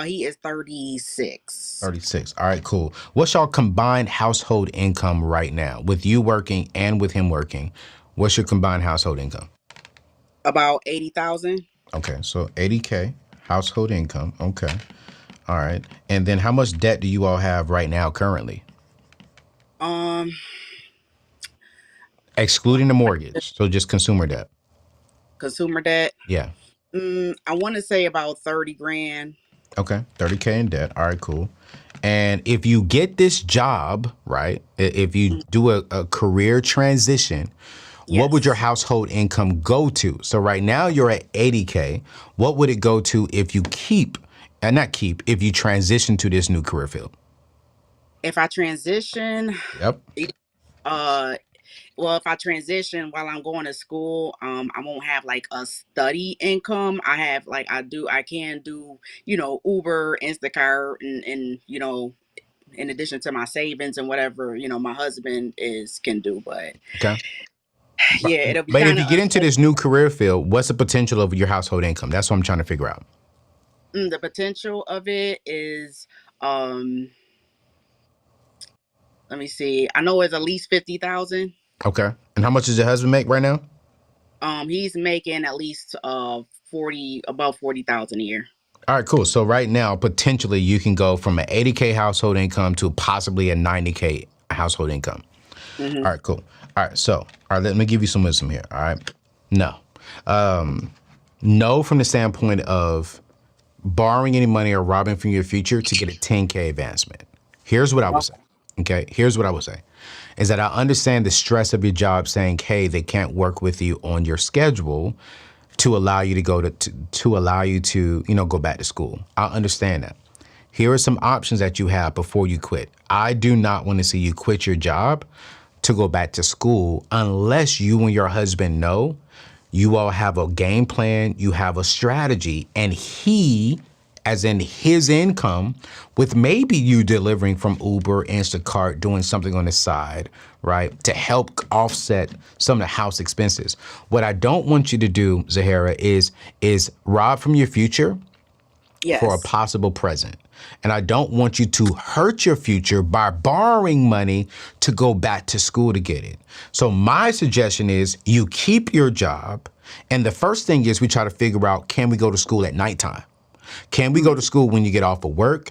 He is 36. 36. All right, cool. What's your combined household income right now with you working and with him working? What's your combined household income? About 80,000. Okay, so 80K household income. Okay. All right. And then how much debt do you all have right now currently? Excluding the mortgage. So just consumer debt. Consumer debt. Yeah. I want to say about 30 grand. Okay. 30K in debt. All right, cool. And if you get this job, right, if you do a career transition, what would your household income go to? So right now you're at 80K. What would it go to if you if you transition to this new career field? If I transition, Yep. well, if I transition while I'm going to school, I won't have like a study income. I have like I can do, Uber, Instacart, and in addition to my savings and whatever, my husband can do. But Okay. yeah, it'll be But if kind you of get into this new career field, what's the potential of your household income? That's what I'm trying to figure out. the potential of it is, um, let me see. I know it's at least 50,000. Okay. And how much does your husband make right now? He's making at least 40,000 a year. All right, cool. So right now, potentially you can go from an 80K household income to possibly a 90K household income. Mm-hmm. All right, cool. All right, let me give you some wisdom here. All right. No. No from the standpoint of borrowing any money or robbing from your future to get a 10K advancement. Here's what I would say. Okay, here's what I would say is that I understand the stress of your job saying, hey, they can't work with you on your schedule to allow you to go to allow you to, go back to school. I understand that. Here are some options that you have before you quit. I do not want to see you quit your job to go back to school unless you and your husband know you all have a game plan, you have a strategy, and he, as in his income, with maybe you delivering from Uber, Instacart, doing something on the side, right, to help offset some of the house expenses. What I don't want you to do, Zahara, is rob from your future for a possible present. And I don't want you to hurt your future by borrowing money to go back to school to get it. So my suggestion is you keep your job. And the first thing is we try to figure out, can we go to school at nighttime? Can we go to school when you get off of work?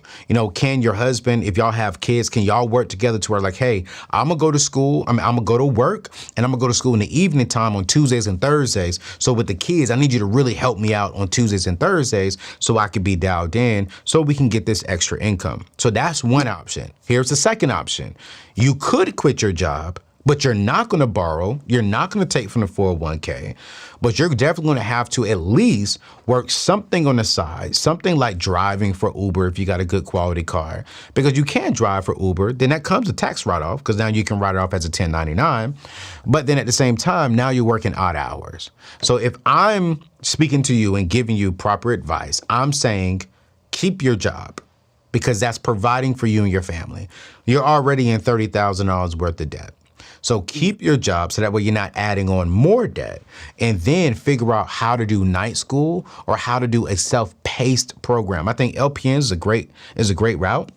Can your husband, if y'all have kids, can y'all work together to where like, hey, I'm gonna go to school, I'm gonna go to work, and I'm gonna go to school in the evening time on Tuesdays and Thursdays. So with the kids, I need you to really help me out on Tuesdays and Thursdays so I can be dialed in so we can get this extra income. So that's one option. Here's the second option. You could quit your job, but you're not gonna borrow, you're not gonna take from the 401k, but you're definitely gonna have to at least work something on the side, something like driving for Uber if you got a good quality car, because you can drive for Uber, then that comes a tax write-off, because now you can write it off as a 1099, but then at the same time, now you're working odd hours. So if I'm speaking to you and giving you proper advice, I'm saying keep your job, because that's providing for you and your family. You're already in $30,000 worth of debt. So keep your job so that way you're not adding on more debt, and then figure out how to do night school or how to do a self-paced program. I think LPN is a great route.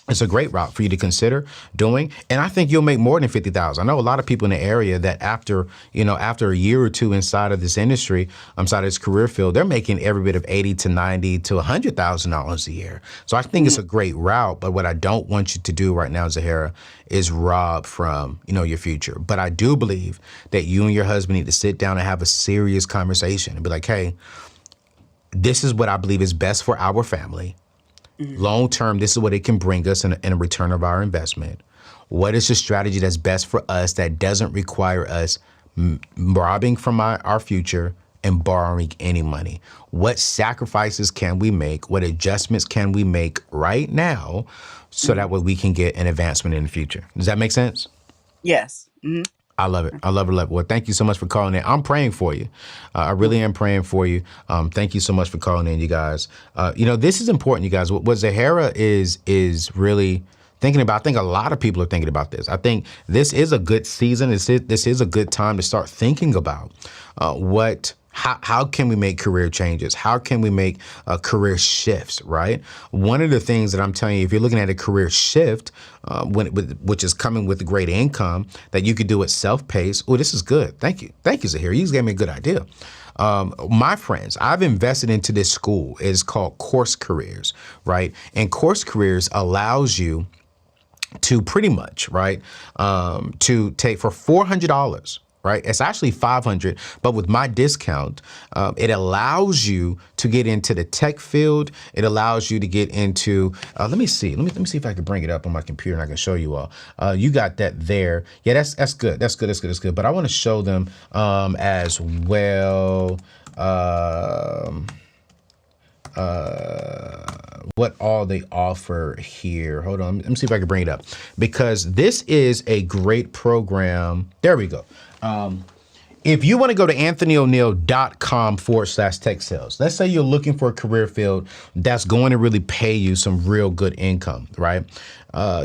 It's a great route for you to consider doing. And I think you'll make more than $50,000. I know a lot of people in the area that after a year or two inside of this industry, inside of this career field, they're making every bit of $80,000 to $90,000 to $100,000 a year. So I think it's a great route. But what I don't want you to do right now, Zahara, is rob from, your future. But I do believe that you and your husband need to sit down and have a serious conversation and be like, hey, this is what I believe is best for our family. Long term, this is what it can bring us in a return of our investment. What is the strategy that's best for us that doesn't require us robbing from our future and borrowing any money? What sacrifices can we make? What adjustments can we make right now so that way we can get an advancement in the future? Does that make sense? Yes. Mm-hmm. I love it. I love it. Well, thank you so much for calling in. I'm praying for you. I really am praying for you. Thank you so much for calling in, you guys. This is important, you guys. What Zahara is really thinking about, I think a lot of people are thinking about this. I think this is a good season. This is a good time to start thinking about how can we make career changes? How can we make career shifts, right? One of the things that I'm telling you, if you're looking at a career shift, which is coming with great income, that you could do it self-paced. Oh, this is good. Thank you. Thank you, Zahara. You just gave me a good idea. My friends, I've invested into this school. It's called Course Careers, right? And Course Careers allows you to pretty much, right, to take for $400, right? It's actually $500, but with my discount, it allows you to get into the tech field. It allows you to get into, let me see if I can bring it up on my computer and I can show you all. You got that there. Yeah, that's good. That's good. But I want to show them as well. What all they offer here. Hold on, let me see if I can bring it up, because this is a great program. There we go. If you want to go to anthonyoneal.com/tech sales, let's say you're looking for a career field that's going to really pay you some real good income, right?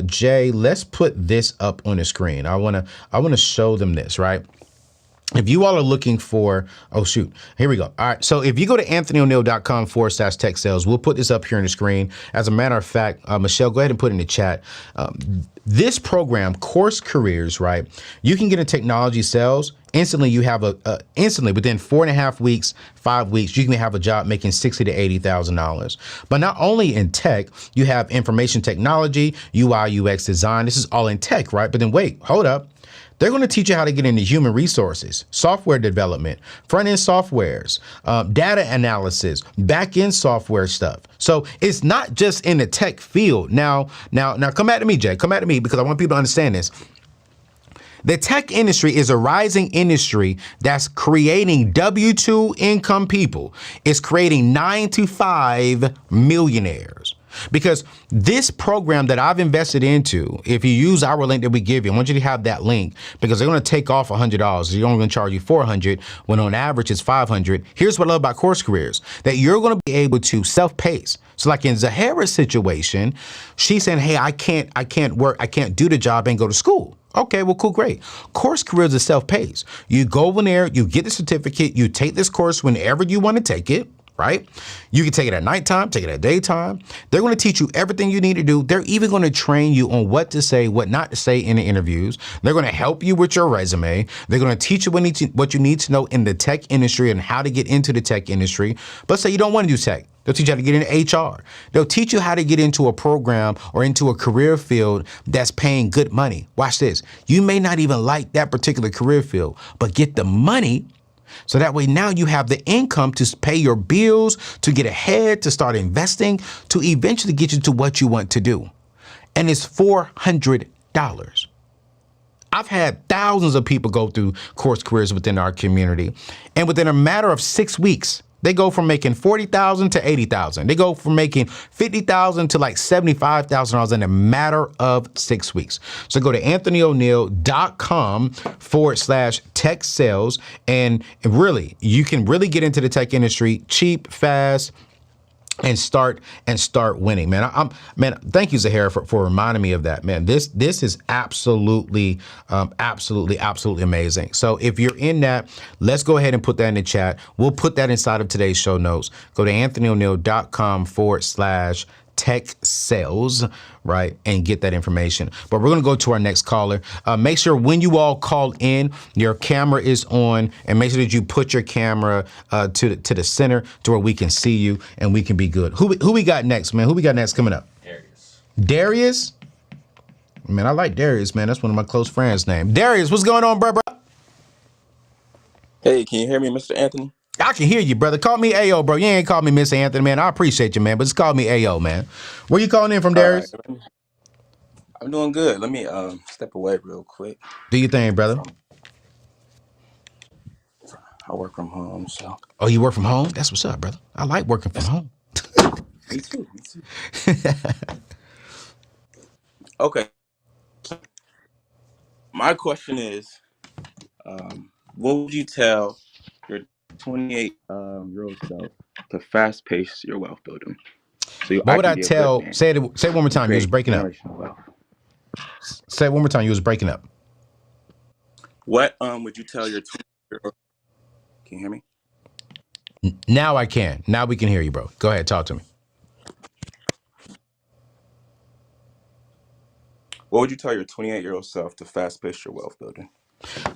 Jay, let's put this up on the screen. I want to show them this, right? If you all are looking for, oh shoot, here we go. All right, so if you go to anthonyoneal.com/tech sales, we'll put this up here on the screen. As a matter of fact, Michelle, go ahead and put in the chat. This program, Course Careers, right? You can get in technology sales. Instantly, you have instantly within 4.5 weeks, 5 weeks, you can have a job making $60,000 to $80,000. But not only in tech, you have information technology, UI, UX design. This is all in tech, right? But then wait, hold up. They're going to teach you how to get into human resources, software development, front-end softwares, data analysis, back-end software stuff. So it's not just in the tech field. Now, come back to me, Jay. Come back to me, because I want people to understand this. The tech industry is a rising industry that's creating W-2 income people. It's creating 9 to 5 millionaires. Because this program that I've invested into, if you use our link that we give you, I want you to have that link, because they're going to take off $100. They're only going to charge you $400 when on average it's $500. Here's what I love about Course Careers, that you're going to be able to self-pace. So like in Zahara's situation, she's saying, hey, I can't work, I can't do the job and go to school. Okay, well, cool, great. Course Careers is self-paced. You go in there, you get the certificate, you take this course whenever you want to take it. Right? You can take it at nighttime, take it at daytime. They're going to teach you everything you need to do. They're even going to train you on what to say, what not to say in the interviews. They're going to help you with your resume. They're going to teach you what you need to know in the tech industry and how to get into the tech industry. But say you don't want to do tech. They'll teach you how to get into HR. They'll teach you how to get into a program or into a career field that's paying good money. Watch this. You may not even like that particular career field, but get the money. So that way now you have the income to pay your bills, to get ahead, to start investing, to eventually get you to what you want to do. And it's $400. I've had thousands of people go through Course Careers within our community. And within a matter of 6 weeks, they go from making $40,000 to $80,000. They go from making $50,000 to like $75,000 in a matter of 6 weeks. So go to anthonyoneal.com/tech sales. And really, you can really get into the tech industry cheap, fast, and start winning, man. Man, thank you, Zahara, for reminding me of that, man. This is absolutely amazing. So if you're in that, let's go ahead and put that in the chat. We'll put that inside of today's show notes. Go to anthonyoneal.com/tech sales, right, and get that information. But we're gonna go to our next caller. Make sure when you all call in, your camera is on, and make sure that you put your camera to the center to where we can see you and we can be good. Who we got next, man? Who we got next coming up? Darius? Man, I like Darius, man. That's one of my close friends' name. Darius, what's going on, bro? Hey, can you hear me, Mr. Anthony? I can hear you, brother. Call me AO, bro. You ain't call me Mr. Anthony, man. I appreciate you, man, but just call me AO, man. Where you calling in from, Darius? Right. I'm doing good. Let me step away real quick. Do your thing, brother. I work from home, so. Oh, you work from home? That's what's up, brother. I like working from home. Me too. Okay. My question is, what would you tell your 28-year-old self to fast pace your wealth building? So what would I tell? Say it one more time. You was breaking up. Say it one more time. You was breaking up. What would you tell your 28-year-old? Can you hear me? Now I can. Now we can hear you, bro. Go ahead. Talk to me. What would you tell your 28-year-old self to fast pace your wealth building?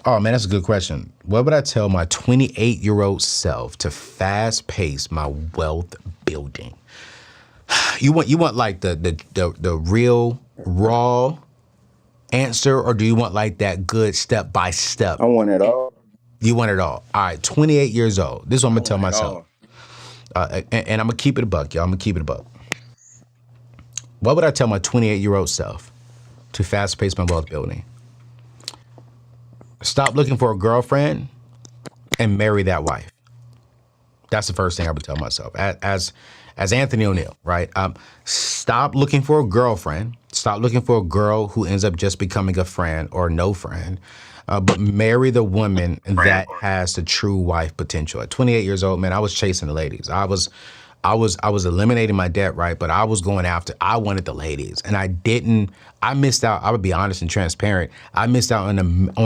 Oh, man, that's a good question. What would I tell my 28-year-old self to fast pace my wealth building? You want like the real raw answer, or do you want like that good step by step? I want it all. You want it all. All right, 28 years old. This is what I'm gonna tell myself. And I'm gonna keep it a buck, y'all. I'm gonna keep it a buck. What would I tell my 28-year-old self to fast pace my wealth building? Stop looking for a girlfriend and marry that wife. That's the first thing I would tell myself. As Anthony O'Neal, right? Stop looking for a girlfriend. Stop looking for a girl who ends up just becoming a friend or no friend. But marry the woman that has the true wife potential. At 28 years old, man, I was chasing the ladies. I was eliminating my debt, right? But I was going after, I wanted the ladies, and I missed out. I would be honest and transparent. I missed out on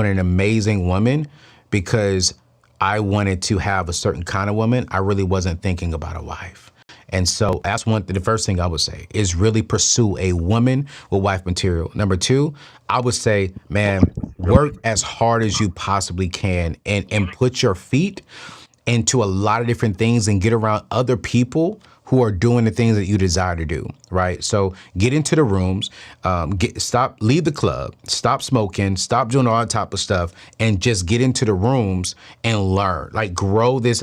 an amazing woman because I wanted to have a certain kind of woman. I really wasn't thinking about a wife. And so that's the first thing I would say is really pursue a woman with wife material. Number two, I would say, man, work as hard as you possibly can and put your feet into a lot of different things and get around other people who are doing the things that you desire to do, right? So get into the rooms, leave the club, stop smoking, stop doing all that type of stuff, and just get into the rooms and learn, like grow this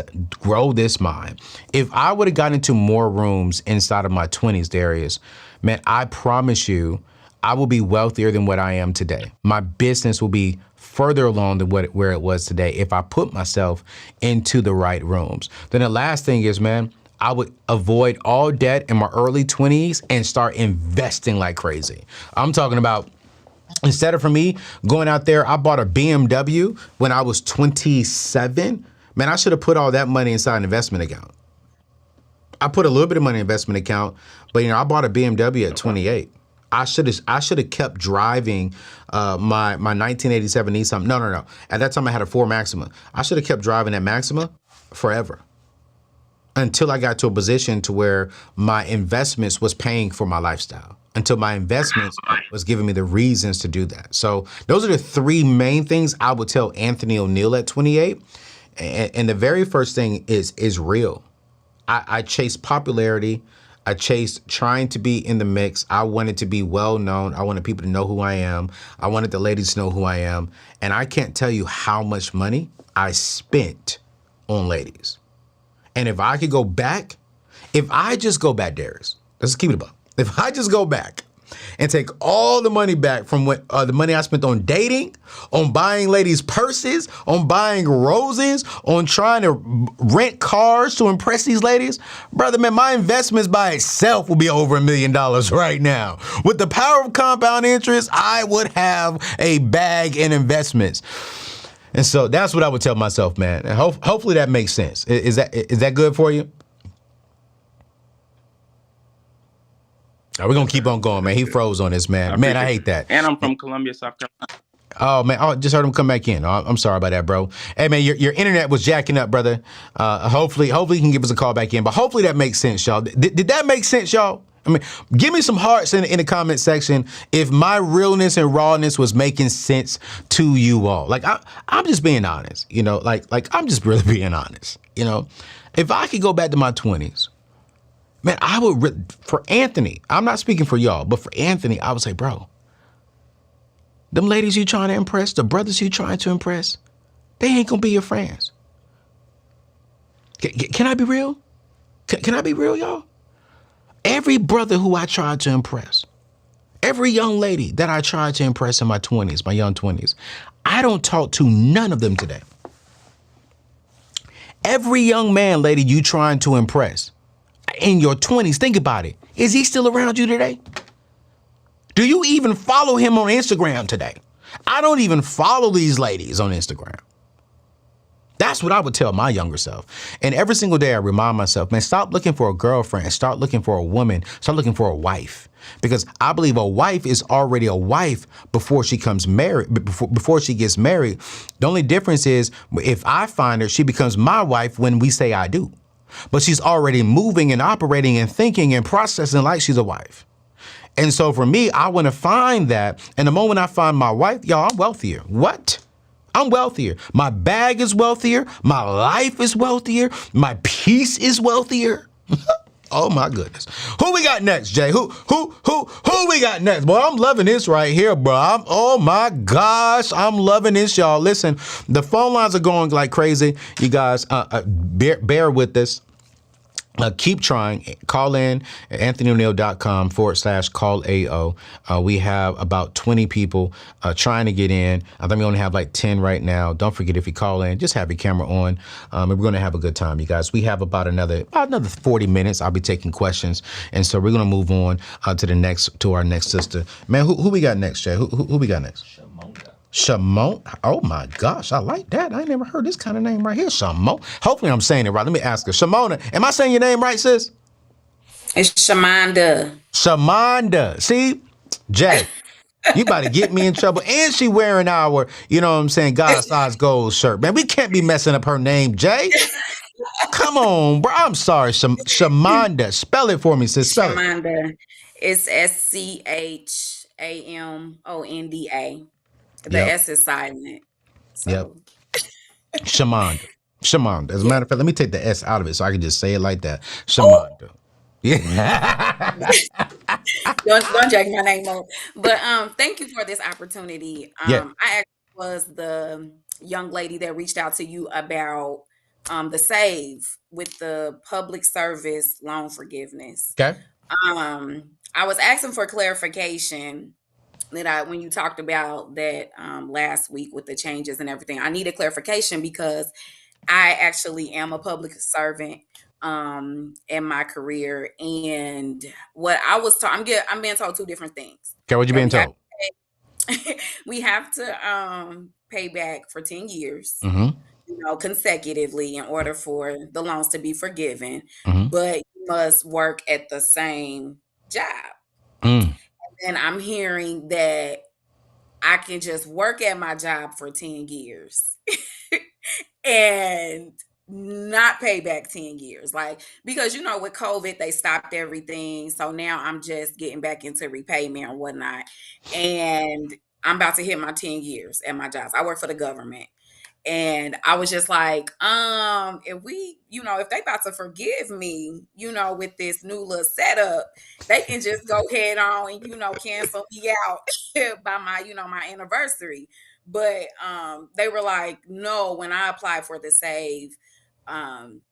mind. If I would have gotten into more rooms inside of my 20s, Darius, man, I promise you, I will be wealthier than what I am today. My business will be further along than where it was today if I put myself into the right rooms. Then the last thing is, man, I would avoid all debt in my early 20s and start investing like crazy. I'm talking about, instead of, for me, going out there, I bought a BMW when I was 27. Man, I should have put all that money inside an investment account. I put a little bit of money in investment account, but I bought a BMW at 28. I should have kept driving my 1987 Nissan. No. At that time I had a Ford Maxima. I should have kept driving that Maxima forever until I got to a position to where my investments was paying for my lifestyle. Until my investments was giving me the reasons to do that. So those are the three main things I would tell Anthony O'Neal at 28. And the very first thing is real. I chased popularity. I chased trying to be in the mix. I wanted to be well known. I wanted people to know who I am. I wanted the ladies to know who I am. And I can't tell you how much money I spent on ladies. And if I could go back, if I just go back, Darius, let's keep it above. If I just go back and take all the money back from what the money I spent on dating, on buying ladies' purses, on buying roses, on trying to rent cars to impress these ladies, brother, man, my investments by itself will be over $1 million right now. With the power of compound interest, I would have a bag in investments. And so that's what I would tell myself, man. And hopefully that makes sense. Is that good for you? We're going to keep on going, man. He froze on this, man. Man, I hate that. And I'm from Columbia, South Carolina. Oh, man. I just heard him come back in. I'm sorry about that, bro. Hey, man, your internet was jacking up, brother. Hopefully he can give us a call back in. But hopefully that makes sense, y'all. Did that make sense, y'all? I mean, give me some hearts in the comment section if my realness and rawness was making sense to you all. Like, I'm just being honest, like I'm just really being honest. If I could go back to my 20s, man, I would, for Anthony, I'm not speaking for y'all, but for Anthony, I would say, bro, them ladies you trying to impress, the brothers you trying to impress, they ain't gonna be your friends. Can I be real? Can I be real, y'all? Every brother who I tried to impress, every young lady that I tried to impress in my 20s, my young 20s, I don't talk to none of them today. Every young man, lady, you trying to impress in your 20s, think about it. Is he still around you today? Do you even follow him on Instagram today? I don't even follow these ladies on Instagram. That's what I would tell my younger self. And every single day I remind myself, man, stop looking for a girlfriend. Start looking for a woman. Start looking for a wife. Because I believe a wife is already a wife before she comes married, before she gets married. The only difference is if I find her, she becomes my wife when we say I do. But she's already moving and operating and thinking and processing like she's a wife. And so for me, I want to find that. And the moment I find my wife, y'all, I'm wealthier. What? I'm wealthier. My bag is wealthier. My life is wealthier. My peace is wealthier. Oh my goodness. Who we got next, Jay? Who we got next? Boy, I'm loving this right here, bro. Oh my gosh. I'm loving this, y'all. Listen, the phone lines are going like crazy. You guys, bear with this. Keep trying. Call in at anthonyoneal.com/call-AO. We have about 20 people trying to get in. I think we only have like 10 right now. Don't forget, if you call in, just have your camera on. And we're going to have a good time, you guys. We have about another 40 minutes. I'll be taking questions. And so we're going to move on to our next sister. Man, who we got next, Jay? Who we got next? Shimon. Oh my gosh, I like that. I ain't never heard this kind of name right here. Shimon. Hopefully I'm saying it right. Let me ask her. Shimona, am I saying your name right, sis? It's Shamanda. Shamanda. See, Jay, you about to get me in trouble. And she wearing our, God size gold shirt. Man, we can't be messing up her name, Jay. Come on, bro. I'm sorry, Shamanda. Spell it for me, sis. Spell it. Shamanda. It's SCHAMONDA. The Yep. S is silent. So. Yep. Shamanda. As a matter of fact, let me take the S out of it so I can just say it like that. Shamanda. Yeah. don't jack my name up. But thank you for this opportunity. Yeah. I actually was the young lady that reached out to you about the SAVE with the public service loan forgiveness. Okay. I was asking for clarification that when you talked about that last week with the changes and everything, I needed clarification because I actually am a public servant in my career, and what I was told, I'm being told two different things. Okay, what you That being told? we have to pay back for 10 years, Mm-hmm. consecutively in order for the loans to be forgiven, Mm-hmm. but you must work at the same job. Mm. And I'm hearing that I can just work at my job for 10 years and not pay back 10 years. Like, because with COVID, they stopped everything. So now I'm just getting back into repayment and whatnot. And I'm about to hit my 10 years at my jobs. I work for the government. And I was just like, if we, if they about to forgive me, with this new little setup, they can just go head on and, cancel me out by my anniversary. But they were like, no, when I applied for the SAVE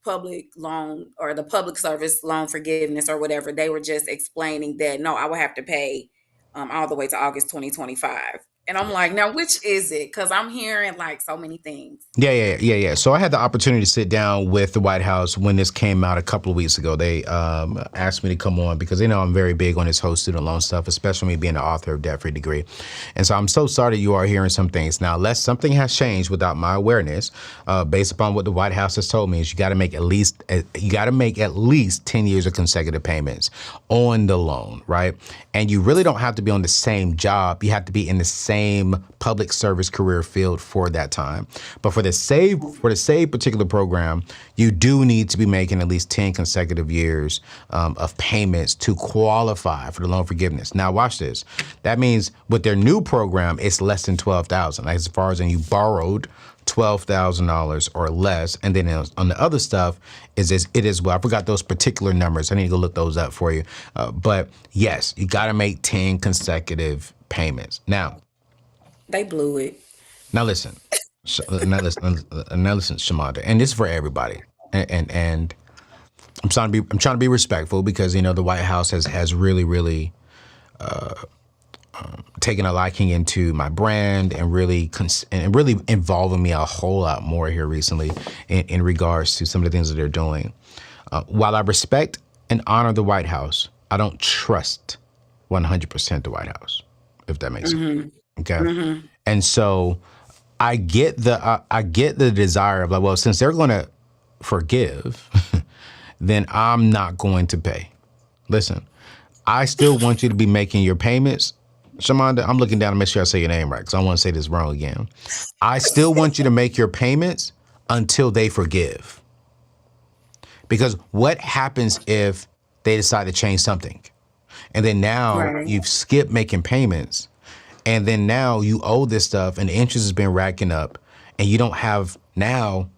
public loan or the public service loan forgiveness or whatever, they were just explaining that no, I would have to pay all the way to August 2025. And I'm like, now which is it? Because I'm hearing like so many things. Yeah. So I had the opportunity to sit down with the White House when this came out a couple of weeks ago. They asked me to come on because they know I'm very big on this whole student loan stuff, especially me being the author of Debt Free Degree. And so I'm so sorry that you are hearing some things. Now, unless something has changed without my awareness, based upon what the White House has told me, is you got to make at least 10 years of consecutive payments on the loan, right? And you really don't have to be on the same job. You have to be in the same public service career field for that time. But for the SAVE particular program, you do need to be making at least 10 consecutive years of payments to qualify for the loan forgiveness. Now, watch this. That means with their new program, it's less than $12,000. Like as far as you borrowed $12,000 or less, and then on the other stuff it is well. I forgot those particular numbers. I need to go look those up for you. But yes, you got to make 10 consecutive payments. Now They blew it. listen. Now listen, Shamanda, and this is for everybody. And I'm trying to be respectful because the White House has really taken a liking into my brand and really involving me a whole lot more here recently in regards to some of the things that they're doing. While I respect and honor the White House, I don't trust 100% the White House, if that makes sense. Okay, and so I get the desire of like, well, since they're going to forgive, then I'm not going to pay. Listen, I still want you to be making your payments. Shamanda, I'm looking down to make sure I say your name right because I don't want to say this wrong again. I still want you to make your payments until they forgive. Because what happens if they decide to change something? And then now Right. you've skipped making payments. And then now you owe this stuff and the interest has been racking up. And you don't have now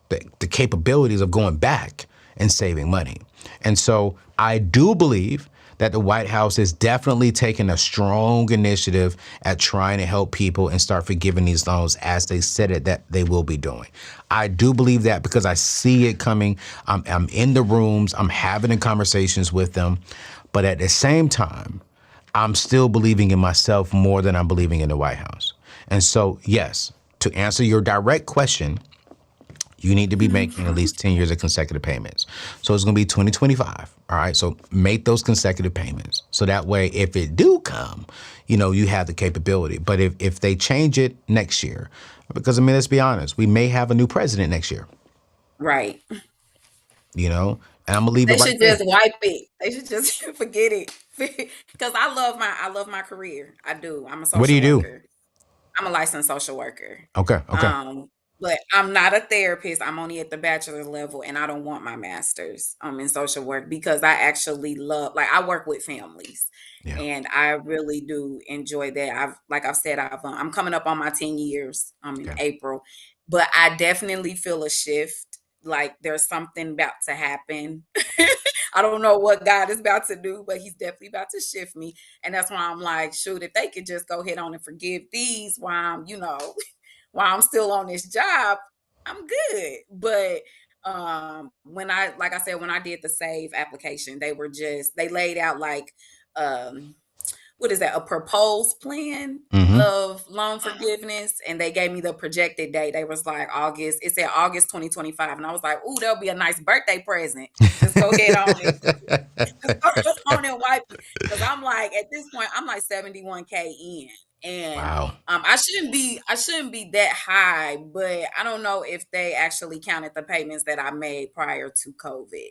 the capabilities of going back and saving money. And so I do believe that the White House is definitely taking a strong initiative at trying to help people and start forgiving these loans as they said it that they will be doing. I do believe that because I see it coming. I'm in the rooms. I'm having the conversations with them. But at the same time, I'm still believing in myself more than I'm believing in the White House. And so, yes, to answer your direct question, you need to be making at least 10 years of consecutive payments. So it's going to be 2025. All right. So make those consecutive payments. So that way, if it do come, you have the capability. But if they change it next year, because let's be honest, we may have a new president next year, Right. and I'm going to leave They it right should there. just wipe it. They should just forget it. Because I love my career. I do. I'm a What do you social do? worker. I'm a licensed social worker. Okay. Okay. Um, but I'm not a therapist. I'm only at the bachelor's level, and I don't want my master's in social work because I actually love, like, I work with families, Yeah. and I really do enjoy that. Like I've said, I'm coming up on my 10 years in Okay. April, but I definitely feel a shift. Like there's something about to happen. I don't know what God is about to do, but He's definitely about to shift me. And that's why I'm like, shoot, if they could just go ahead on and forgive these while while I'm still on this job, I'm good. But like I said, when I did the SAVE application, they laid out like, what is that, a proposed plan Mm-hmm. of loan forgiveness, and they gave me the projected date. They was like August. It said August 2025, and I was like, "Ooh, that'll be a nice birthday present. Just go ahead on it, just go ahead on and wipe it." Because I'm like, at this point, I'm like 71K in, and Wow. I shouldn't be that high, but I don't know if they actually counted the payments that I made prior to COVID.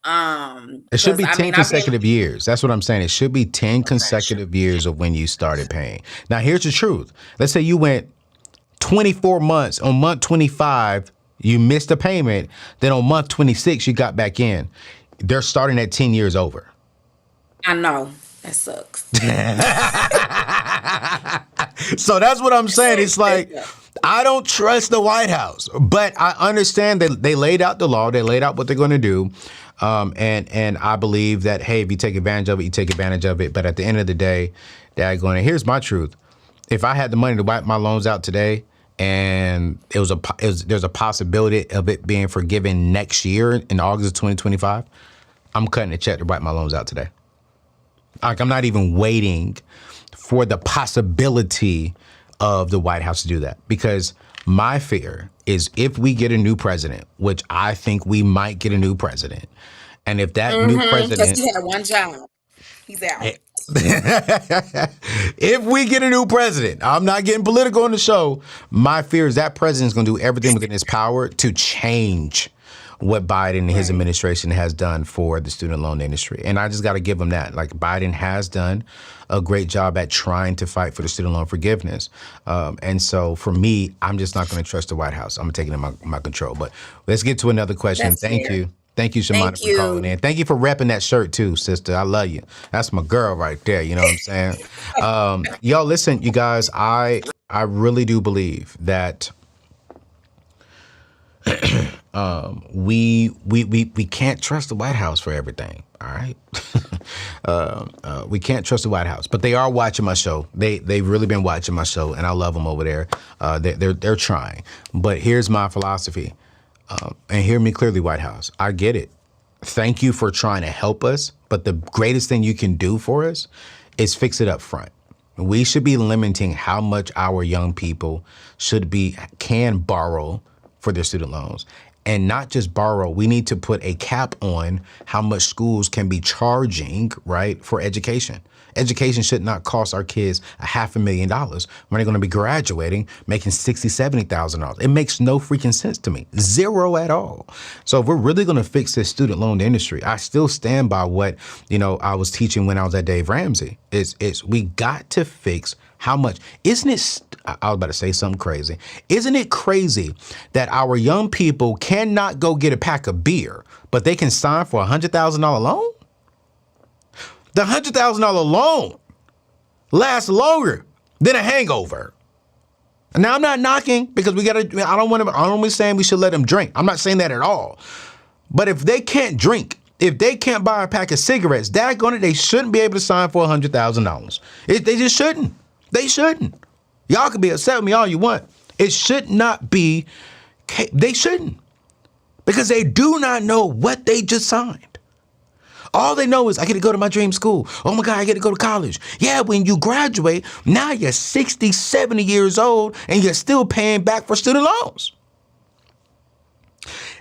It should Because be I 10 mean, I've been consecutive years. That's what I'm saying. It should be 10 okay. consecutive years of when you started paying. Now, here's the truth. Let's say you went 24 months. On month 25, you missed a payment. Then on month 26, you got back in. They're starting at 10 years over. I know that sucks. So that's what I'm saying. It's like, It sucks. I don't trust the White House, but I understand that they laid out the law. They laid out what they're going to do. And I believe that, hey, if you take advantage of it, you take advantage of it. But at the end of the day, here's my truth. If I had the money to wipe my loans out today, and there's a possibility of it being forgiven next year in August of 2025, I'm cutting a check to wipe my loans out today. Like, I'm not even waiting for the possibility of the White House to do that, because my fear is if we get a new president, which I think we might get a new president, and if that new Because president, he had one job, he's out. if we get a new president, I'm not getting political on the show. My fear is that president's going to do everything within his power to change what Biden and his administration has done for the student loan industry. And I just got to give him that. Like, Biden has done a great job at trying to fight for the student loan forgiveness. And so for me, I'm just not going to trust the White House. I'm taking it in my control. But let's get to another question. That's Thank fair. you. Thank you, Shamana, Thank for calling you. in. Thank you for repping that shirt too, sister. I love you. That's my girl right there. You know what I'm saying? Y'all, listen, you guys, I really do believe that we can't trust the White House for everything. All right. We can't trust the White House, but they are watching my show. They've really been watching my show, and I love them over there. They're trying. But here's my philosophy, and hear me clearly, White House. I get it. Thank you for trying to help us, but the greatest thing you can do for us is fix it up front. We should be limiting how much our young people can borrow for their student loans. And not just borrow, we need to put a cap on how much schools can be charging, right, for education. Education should not cost our kids $500,000 when they're going to be graduating, making $60,000, $70,000. It makes no freaking sense to me. Zero at all. So if we're really going to fix this student loan industry, I still stand by what, I was teaching when I was at Dave Ramsey. It's we got to fix how much. Isn't it, I was about to say something crazy. Isn't it crazy that our young people cannot go get a pack of beer, but they can sign for a $100,000 loan? The $100,000 loan lasts longer than a hangover. Now, I'm not knocking, because I don't want to be saying we should let them drink. I'm not saying that at all. But if they can't drink, if they can't buy a pack of cigarettes, they shouldn't be able to sign for $100,000. They just shouldn't. They shouldn't. Y'all can be upset with me all you want. It should not be. They shouldn't. Because they do not know what they just signed. All they know is, I get to go to my dream school. Oh my God, I get to go to college. Yeah, when you graduate, now you're 60, 70 years old and you're still paying back for student loans.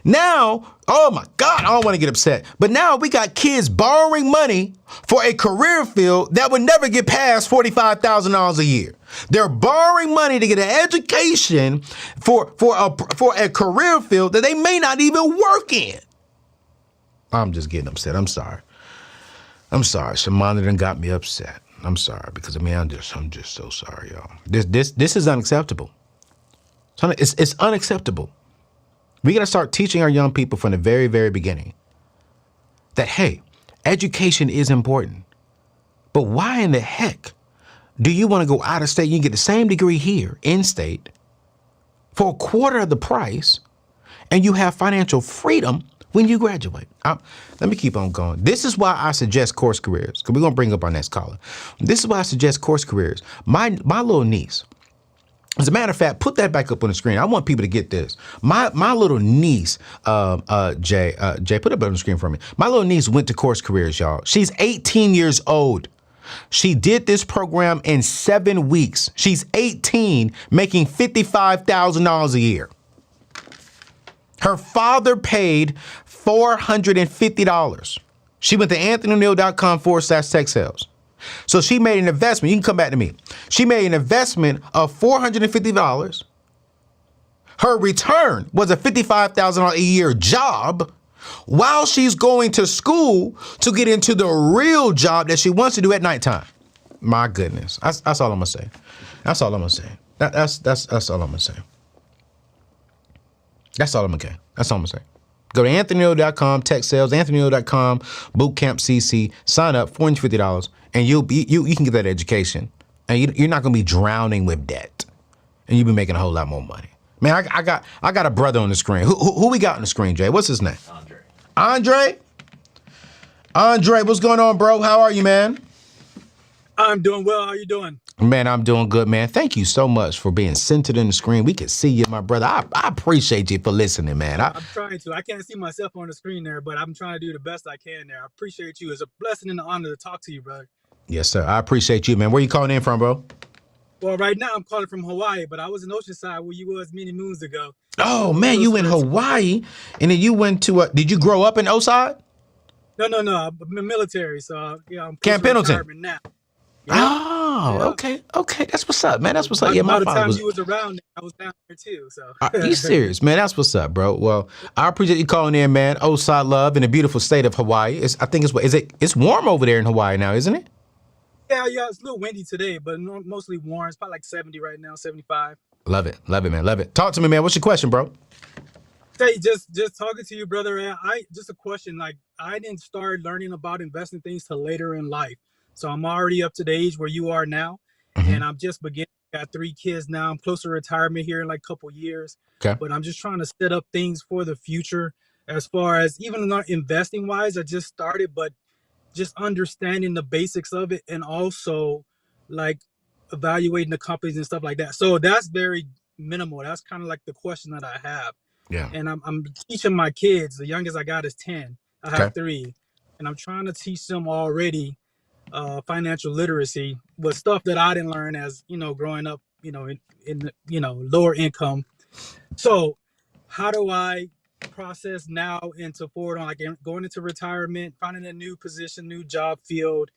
Now, oh my God, I don't want to get upset. But now we got kids borrowing money for a career field that would never get past $45,000 a year. They're borrowing money to get an education for a career field that they may not even work in. I'm just getting upset. I'm sorry. Shamana done got me upset. I'm sorry, because I'm just so sorry, y'all. This is unacceptable. It's unacceptable. We got to start teaching our young people from the very, very beginning that, hey, education is important. But why in the heck do you want to go out of state? You can get the same degree here in state for a quarter of the price, and you have financial freedom when you graduate. Let me keep on going. This is why I suggest course careers, because we're going to bring up our next caller. This is why I suggest course careers. My little niece, as a matter of fact, put that back up on the screen. I want people to get this. My little niece, Jay, put it up on the screen for me. My little niece went to course careers, y'all. She's 18 years old. She did this program in 7 weeks. She's 18, making $55,000 a year. Her father paid $450. She went to anthonyoneal.com/tech sales. So she made an investment. You can come back to me. She made an investment of $450. Her return was a $55,000 a year job while she's going to school to get into the real job that she wants to do at nighttime. My goodness. That's all I'm going to say. That's all I'm going to say. That's all I'm going to say. That's all I'm going to say. That's all I'm going to say. Go to anthonyoneal.com, tech sales, anthonyoneal.com, bootcamp CC, sign up, $450, and you can get that education. And you're not going to be drowning with debt. And you'll be making a whole lot more money. Man, I got a brother on the screen. Who we got on the screen, Jay? What's his name? Andre, what's going on, bro? How are you, man? I'm doing well. How you doing? Man, I'm doing good, man. Thank you so much for being centered in the screen. We can see you, my brother. I appreciate you for listening, man. I'm trying to. I can't see myself on the screen there, but I'm trying to do the best I can there. I appreciate you. It's a blessing and an honor to talk to you, brother. Yes, sir. I appreciate you, man. Where you calling in from, bro? Well, right now I'm calling from Hawaii, but I was in Oceanside where you was many moons ago. Oh, man, you in Hawaii, and then you went to, did you grow up in Oside? No. I'm military, so yeah, I'm Camp Pendleton now. Oh, yeah. Okay. That's what's up, man. That's what's up. Yeah, by the time you was around, I was down there too. So are you serious, man? That's what's up, bro. Well, I appreciate you calling in, man. Oside love in the beautiful state of Hawaii. It's warm over there in Hawaii now, isn't it? Yeah. It's a little windy today, but mostly warm. It's probably like 70 right now, 75. Love it, man. Love it. Talk to me, man. What's your question, bro? Hey, just talking to you, brother. Just a question. Like, I didn't start learning about investing things till later in life. So I'm already up to the age where you are now, and I'm just beginning. Got 3 kids now. I'm close to retirement here in like a couple years. Okay. But I'm just trying to set up things for the future. As far as even not investing wise, I just started, but just understanding the basics of it, and also like evaluating the companies and stuff like that. So that's very minimal. That's kind of like the question that I have. Yeah. And I'm teaching my kids. The youngest I got is 10. I have 3, and I'm trying to teach them already financial literacy with stuff that I didn't learn as growing up in lower income. So how do I process now into forward on, like, going into retirement, finding a new position, new job field,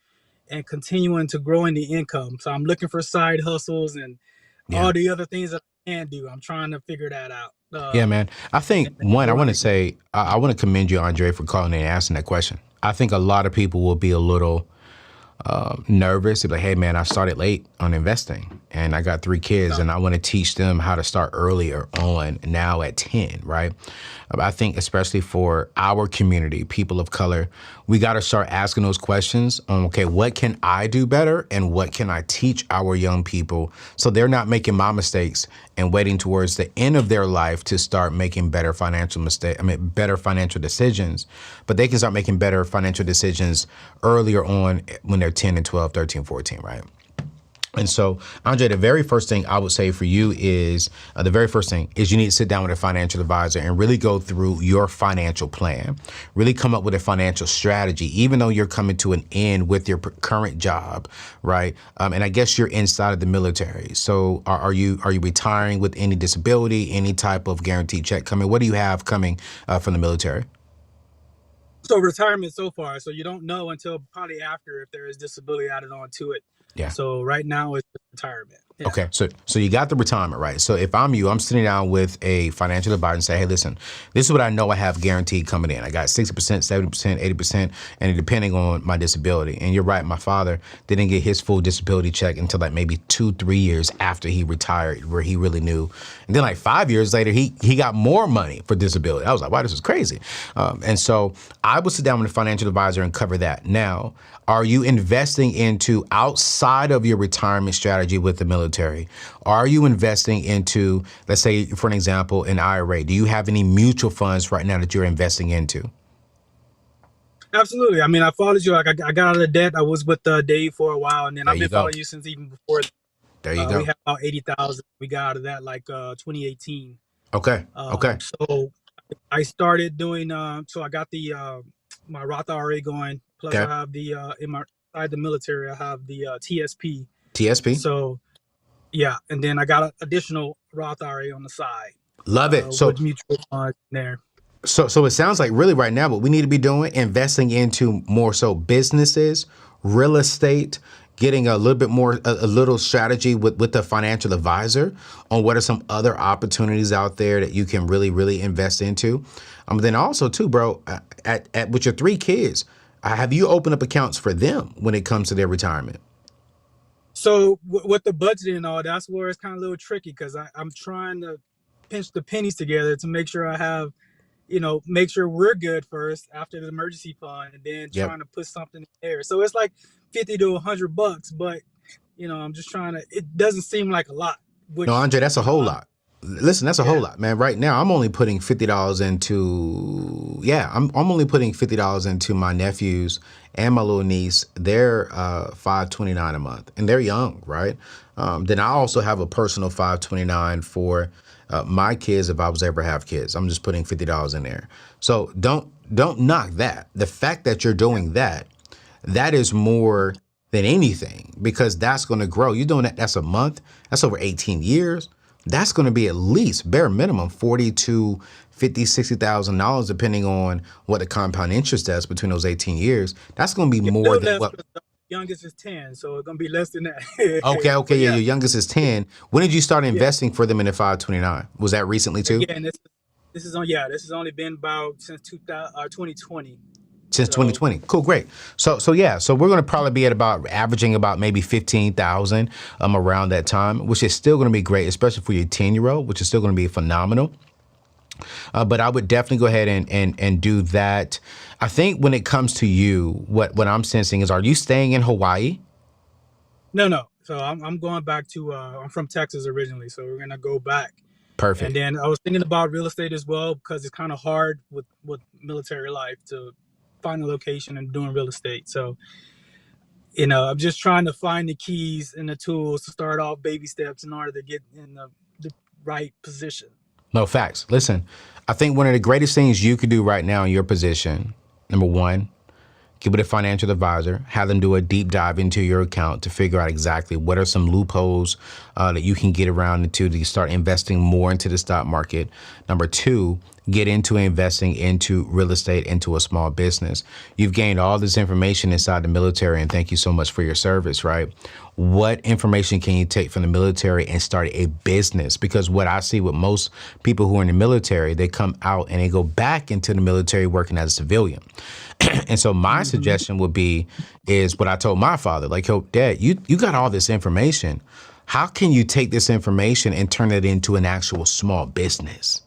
and continuing to growing the income? So I'm looking for side hustles and all the other things that I can do. I'm trying to figure that out. Yeah, man. I think I want to say, I want to commend you, Andre, for calling in and asking that question. I think a lot of people will be a little nervous. They're like, hey, man, I started late on investing and I got 3 kids and I want to teach them how to start earlier on now at 10, right? I think especially for our community, people of color, we got to start asking those questions on, okay, what can I do better and what can I teach our young people so they're not making my mistakes and waiting towards the end of their life to start making better financial decisions, but they can start making better financial decisions earlier on when they're 10 and 12, 13, 14, right? And so, Andre, the very first thing I would say for you is, you need to sit down with a financial advisor and really go through your financial plan, really come up with a financial strategy, even though you're coming to an end with your current job, right? And I guess you're inside of the military. So are you retiring with any disability, any type of guaranteed check coming? What do you have coming from the military? So retirement so far. So you don't know until probably after if there is disability added on to it. Yeah. So right now it's retirement. Yeah. Okay. So you got the retirement, right? So if I'm you, I'm sitting down with a financial advisor and say, hey, listen, this is what I know I have guaranteed coming in. I got 60%, 70%, 80%, and depending on my disability. And you're right, my father didn't get his full disability check until like maybe 2-3 years after he retired, where he really knew. And then like 5 years later, he got more money for disability. I was like, wow, this is crazy. And so I would sit down with a financial advisor and cover that. Now, are you investing into outside of your retirement strategy with the military? Are you investing into, let's say, for an example, an IRA? Do you have any mutual funds right now that you're investing into? Absolutely. I mean, I followed you. Like, I got out of the debt. I was with Dave for a while, and then I've been following you since even before. There you go. We have about 80,000. We got out of that like 2018. Okay. So I started doing. So I got the my Roth IRA going. Plus I have the outside the military, I have the TSP. TSP. So yeah, and then I got an additional Roth IRA on the side. Love it. So With mutual funds there. So it sounds like really right now what we need to be doing, investing into more so businesses, real estate, getting a little bit more, a little strategy with the financial advisor on what are some other opportunities out there that you can really, really invest into. Then also too, bro, with your 3 kids, have you opened up accounts for them when it comes to their retirement? So with the budgeting and all, that's where it's kind of a little tricky because I'm trying to pinch the pennies together to make sure I have, make sure we're good first after the emergency fund, and then Yep. trying to put something in there. So it's like $50 to $100, but I'm just trying to. It doesn't seem like a lot. No, Andre, that's a whole lot. Listen, that's a whole lot, man. Right now, I'm only putting $50 into. Yeah, I'm only putting $50 into my nephews and my little niece. They're $529 a month, and they're young, right? Then I also have a personal $529 for my kids if I was ever have kids. I'm just putting $50 in there. So don't knock that. The fact that you're doing that is more than anything, because that's going to grow. You're doing that. That's a month. That's over 18 years. That's going to be at least bare minimum $40,000 to $50,000, $60,000, depending on what the compound interest does between those 18 years. That's going to be more than what. The youngest is 10, so it's going to be less than that. Okay. Yeah, your youngest is 10. When did you start investing for them in the 529? Was that recently too? Yeah, and this has only been about since 2020. Since 2020. Cool, great. So we're going to probably be at about averaging about maybe 15,000 around that time, which is still going to be great, especially for your 10-year-old, which is still going to be phenomenal. But I would definitely go ahead and do that. I think when it comes to you, what I'm sensing is, are you staying in Hawaii? No. So I'm going back to. I'm from Texas originally, so we're gonna go back. Perfect. And then I was thinking about real estate as well, because it's kind of hard with military life to find a location and doing real estate. So, I'm just trying to find the keys and the tools to start off baby steps in order to get in the right position. No, facts. Listen, I think one of the greatest things you could do right now in your position, number one, get with a financial advisor, have them do a deep dive into your account to figure out exactly what are some loopholes that you can get around into to start investing more into the stock market. Number two, get into investing into real estate, into a small business. You've gained all this information inside the military, and thank you so much for your service, right? What information can you take from the military and start a business? Because what I see with most people who are in the military, they come out and they go back into the military working as a civilian. And so my suggestion would be, is what I told my father, like, yo, Dad, you got all this information. How can you take this information and turn it into an actual small business?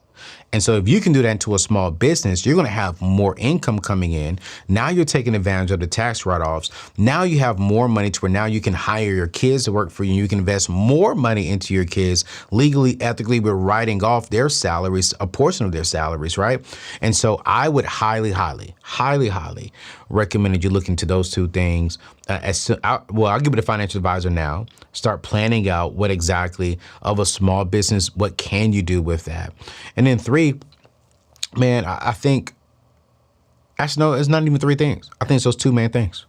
And so if you can do that into a small business, you're going to have more income coming in. Now you're taking advantage of the tax write-offs. Now you have more money to where now you can hire your kids to work for you. You can invest more money into your kids legally, ethically. We're writing off their salaries, a portion of their salaries, right? And so I would highly, highly, highly, highly recommend that you look into those two things. I'll give it a financial advisor now. Start planning out what exactly of a small business, what can you do with that? And then three, man, I think, actually, no, it's not even three things. I think it's those two main things.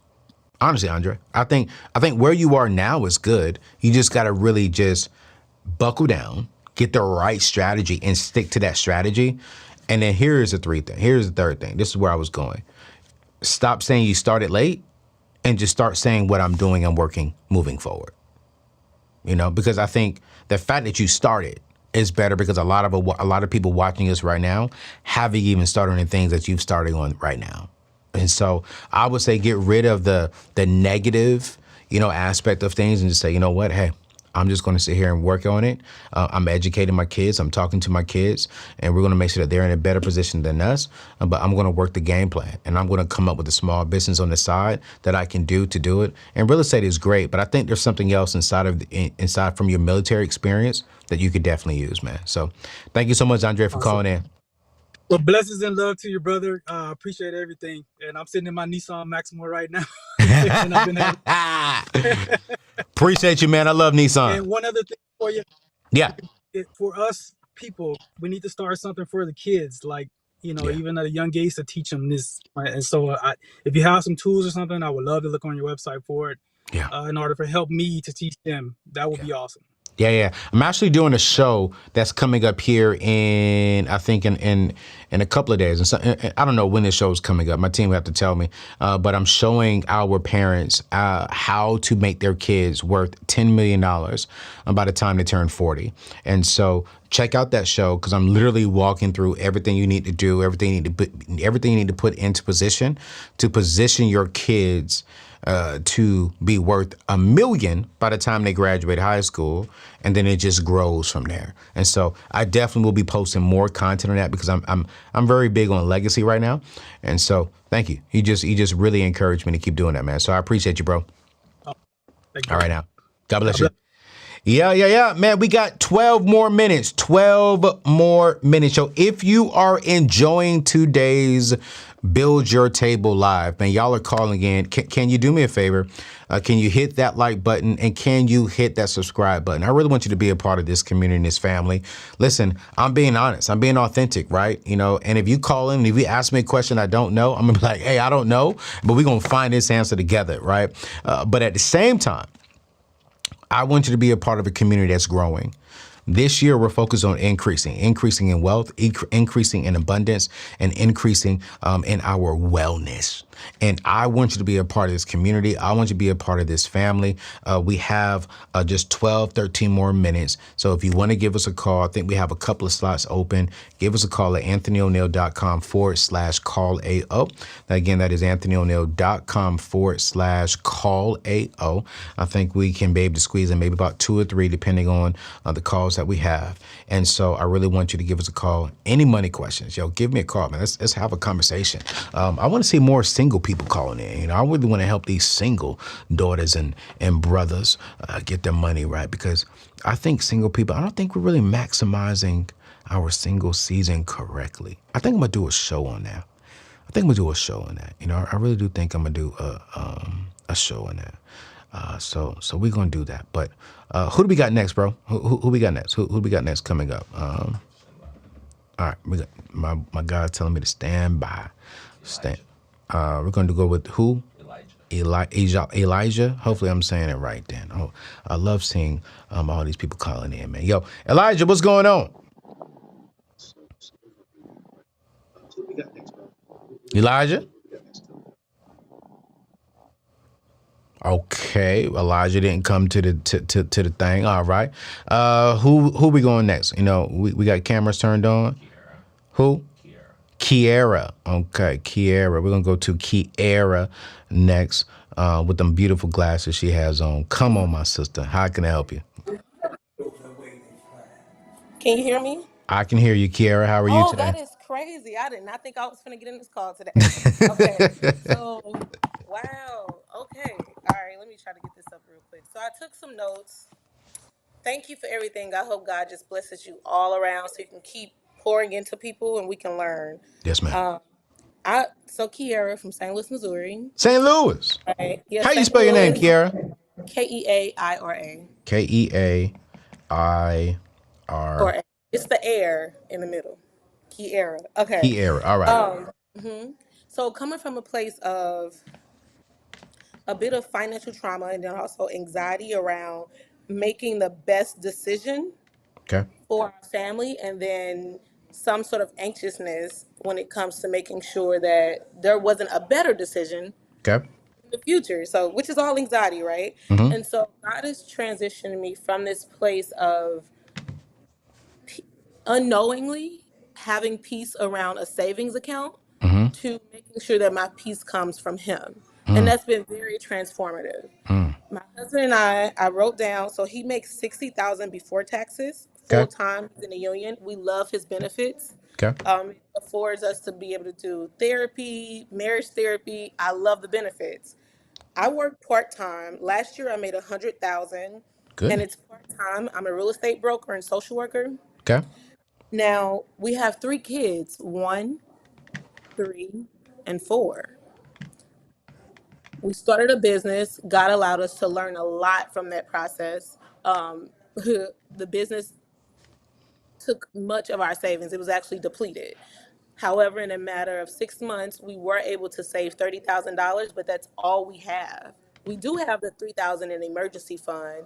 Honestly, Andre, I think where you are now is good. You just got to really just buckle down, get the right strategy and stick to that strategy. And then here's the third thing. This is where I was going. Stop saying you started late and just start saying what I'm doing and working moving forward. Because I think the fact that you started is better, because a lot of people watching us right now haven't even started on the things that you've started on right now. And so I would say get rid of the negative, aspect of things and just say, you know what, hey, I'm just going to sit here and work on it. I'm educating my kids. I'm talking to my kids, and we're going to make sure that they're in a better position than us. But I'm going to work the game plan, and I'm going to come up with a small business on the side that I can do to do it. And real estate is great, but I think there's something else inside from your military experience that you could definitely use, man. So thank you so much, Andre, for calling in. Well, blessings and love to you, brother. Appreciate everything. And I'm sitting in my Nissan Maxima right now. And I've been Appreciate you, man. I love Nissan. And one other thing for you. Yeah. For us people, we need to start something for the kids. Like, even at a young age to teach them this. Right? And so if you have some tools or something, I would love to look on your website for it. Yeah. In order for help me to teach them, that would be awesome. Yeah. I'm actually doing a show that's coming up here I think in a couple of days. And so, I don't know when this show is coming up. My team will have to tell me. But I'm showing our parents how to make their kids worth $10 million by the time they turn 40. And so check out that show, because I'm literally walking through everything you need to do, everything you need to put into position to position your kids to be worth $1 million by the time they graduate high school, and then it just grows from there. And so I definitely will be posting more content on that, because I'm very big on legacy right now. And so thank you. You just really encouraged me to keep doing that, man. So I appreciate you, bro. Thank you. All right now. God bless you. Yeah. Man, we got 12 more minutes. 12 more minutes. So if you are enjoying today's Build Your Table Live, man, y'all are calling in. Can you do me a favor? Can you hit that like button, and can you hit that subscribe button? I really want you to be a part of this community and this family. Listen, I'm being honest. I'm being authentic, right? And if you call in, if you ask me a question I don't know, I'm going to be like, hey, I don't know, but we're going to find this answer together, right? But at the same time, I want you to be a part of a community that's growing. This year, we're focused on increasing in wealth, increasing in abundance, and increasing in our wellness. And I want you to be a part of this community. I want you to be a part of this family. We have just 12, 13 more minutes. So if you want to give us a call, I think we have a couple of slots open. Give us a call at anthonyoneal.com/call-AO. Now, again, that is anthonyoneal.com/call-AO. I think we can be able to squeeze in maybe about 2 or 3, depending on the calls that we have. And so I really want you to give us a call. Any money questions, give me a call, man. Let's have a conversation. I want to see more single people calling in. I really want to help these single daughters and brothers get their money right, because I think single people, I don't think we're really maximizing our single season correctly. I think I'm gonna do a show on that. I really do think I'm gonna do a show on that. So we're gonna do that. But who do we got next, bro? Who we got next? Who we got next coming up? All right, we got my God telling me to stand by. We're going to go with who? Elijah. Hopefully I'm saying it right then. Oh, I love seeing all these people calling in, man. Yo, Elijah, what's going on? Elijah? Okay, Elijah didn't come to the thing. All right. Who we going next? We got cameras turned on. Who? Kiara. Okay, Kiara. We're going to go to Kiara next with them beautiful glasses she has on. Come on, my sister. How can I help you? Can you hear me? I can hear you, Kiara. How are you today? Oh, that is crazy. I did not think I was going to get in this call today. Okay. So, wow. Okay. All right. Let me try to get this up real quick. So I took some notes. Thank you for everything. I hope God just blesses you all around so you can keep pouring into people and we can learn. Yes, ma'am. So Kiara from St. Louis, Missouri. St. Louis. Right. Yes, How you spell your name, Kiara? Keaira. Keaira. It's the air in the middle. Kiara. Okay. Kiara. All right. So coming from a place of a bit of financial trauma and then also anxiety around making the best decision for our family, and then some sort of anxiousness when it comes to making sure that there wasn't a better decision in the future. So, which is all anxiety, right? Mm-hmm. And so God is transitioning me from this place of unknowingly having peace around a savings account to making sure that my peace comes from Him. And that's been very transformative. My husband and I wrote down, so he makes $60,000 before taxes, full time. He's in the union. We love his benefits. It affords us to be able to do therapy, marriage therapy. I love the benefits. I work part-time. Last year I made $100,000. And it's part-time. I'm a real estate broker and social worker. Now we have 3 kids, 1, 3, and 4. We started a business. God allowed us to learn a lot from that process. The business took much of our savings. It was actually depleted. However, in a matter of 6 months, we were able to save $30,000, but that's all we have. We do have the $3,000 in emergency fund,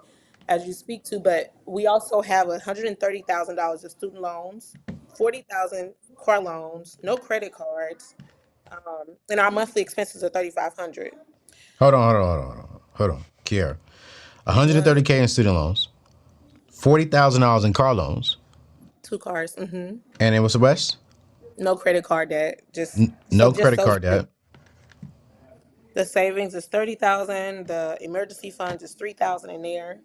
as you speak to, but we also have $130,000 of student loans, 40,000 car loans, no credit cards, and our monthly expenses are 3,500. Hold on, Kiara. 130K in student loans, $40,000 in car loans, 2 cars. and it was the rest? No credit card debt. No credit card Social. debt. The savings is 30,000. The emergency funds is 3,000 in there.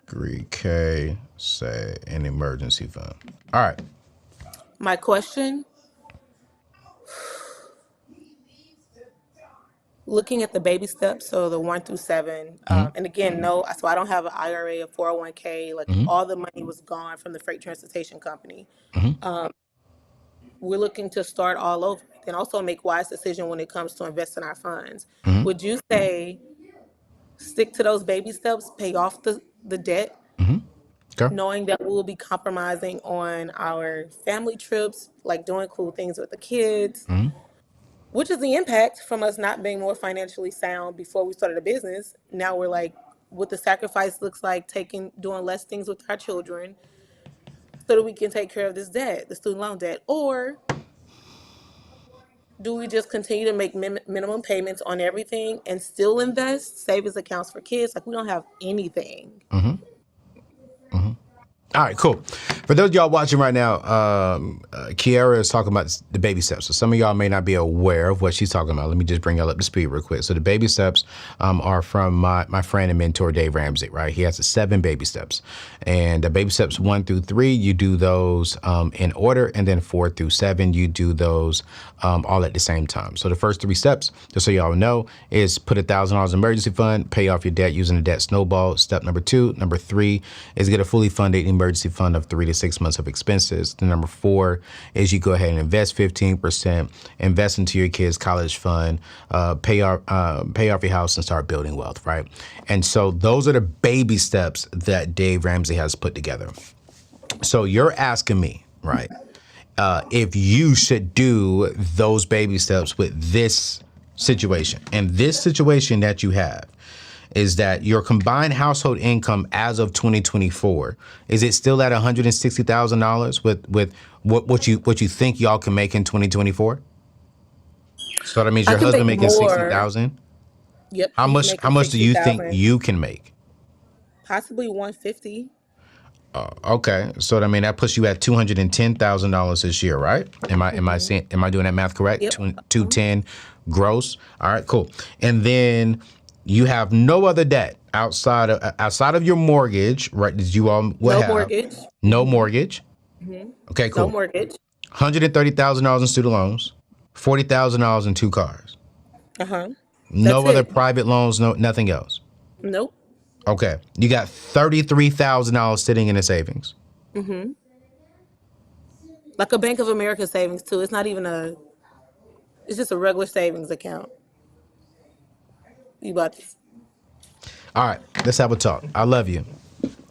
3K, say, an emergency fund. All right. My question, looking at the baby steps, so the 1 through 7, and again, so I don't have an IRA, a 401k, like all the money was gone from the freight transportation company. We're looking to start all over and also make wise decisions when it comes to investing our funds. Would you say stick to those baby steps, pay off the debt, Okay. knowing that we will be compromising on our family trips, like doing cool things with the kids, which is the impact from us not being more financially sound before we started a business. Now we're like, what the sacrifice looks like, doing less things with our children so that we can take care of this debt, the student loan debt. Or do we just continue to make minimum payments on everything and still invest, savings accounts for kids? Like, we don't have anything. All right, cool. For those of y'all watching right now, Kiara is talking about the baby steps. So some of y'all may not be aware of what she's talking about. Let me just bring y'all up to speed real quick. So the baby steps are from my friend and mentor, Dave Ramsey, right? He has 7 baby steps. And the baby steps 1 through 3, you do those in order. And then 4 through 7, you do those all at the same time. So the first 3 steps, just so y'all know, is put $1,000 emergency fund, pay off your debt using the debt snowball. Step number 2. Number 3 is get a fully funded emergency fund of 3 to 6 months of expenses. The number 4 is you go ahead and invest 15%, invest into your kids' college fund, pay off your house and start building wealth, right? And so those are the baby steps that Dave Ramsey has put together. So you're asking me, right, if you should do those baby steps with this situation. And this situation that you have is that your combined household income as of 2024, is it still at $160,000 with what you think y'all can make in 2024? So that means your husband making $60,000. Yep. How much do you think you can make? Possibly $150,000. Okay, so I mean that puts you at $210,000 this year, right? Am I doing that math correct? Yep. 210 gross. All right, cool. And then you have no other debt outside of your mortgage, right? Did you all No mortgage. No mortgage. Okay, cool. No mortgage. $130,000 in student loans, $40,000 in 2 cars. No other private loans, nothing else. Nope. Okay, you got $33,000 sitting in the savings. Like a Bank of America savings too. It's just a regular savings account. You about to. All right, let's have a talk. I love you.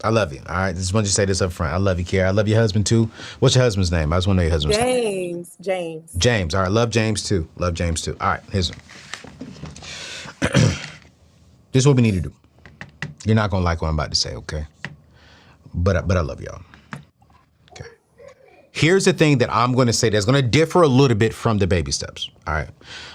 All right, just want you to say this up front. I love you, Kiara. I love your husband too. What's your husband's name? I just want to know your husband's name. James. All right, love James too. All right, here's this is what we need to do. You're not gonna like what I'm about to say, okay? But I love y'all. Okay. Here's the thing that I'm gonna say that's gonna differ a little bit from the baby steps. All right.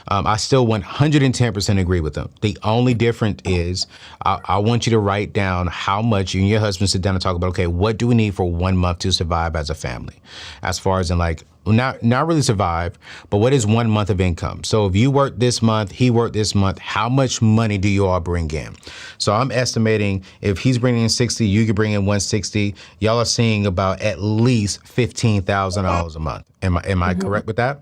I still 110% agree with them. The only difference is I want you to write down how much you and your husband sit down and talk about, okay, what do we need for 1 month to survive as a family? As far as in like, not really survive, but what is 1 month of income? So if you work this month, he worked this month, how much money do you all bring in? So I'm estimating if he's bringing in 60, you could bring in 160. Y'all are seeing about at least $15,000 a month. Am I correct with that?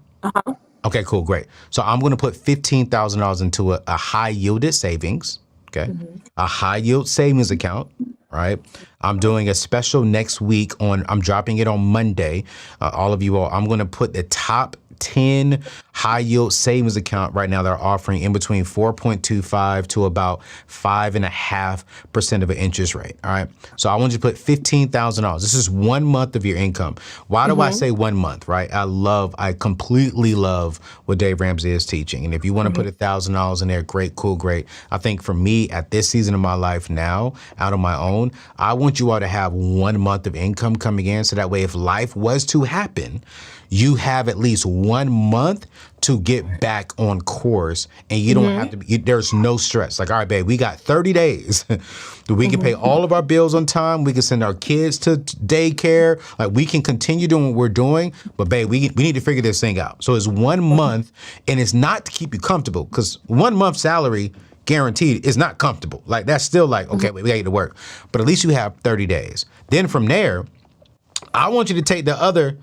Okay, cool, great. So I'm going to put $15,000 into a high yielded savings, okay? A high yield savings account, right? I'm doing a special next week I'm dropping it on Monday. All of you all, I'm going to put the top 10 high yield savings account right now that are offering in between 4.25 to about 5.5% of an interest rate. All right. So I want you to put $15,000. This is 1 month of your income. Why do I say 1 month? Right. I completely love what Dave Ramsey is teaching. And if you want to put $1,000 in there, great, cool, great. I think for me at this season of my life now, out on my own, I want you all to have 1 month of income coming in. So that way, if life was to happen, you have at least 1 month to get back on course, and you don't have to be, there's no stress. Like, all right, babe, we got 30 days. We can pay all of our bills on time. We can send our kids to daycare. Like, we can continue doing what we're doing, but babe, we need to figure this thing out. So it's 1 month, and it's not to keep you comfortable, because 1 month salary guaranteed is not comfortable. Like, that's still like, okay, wait, we gotta get to work. But at least you have 30 days. Then from there, I want you to take the other,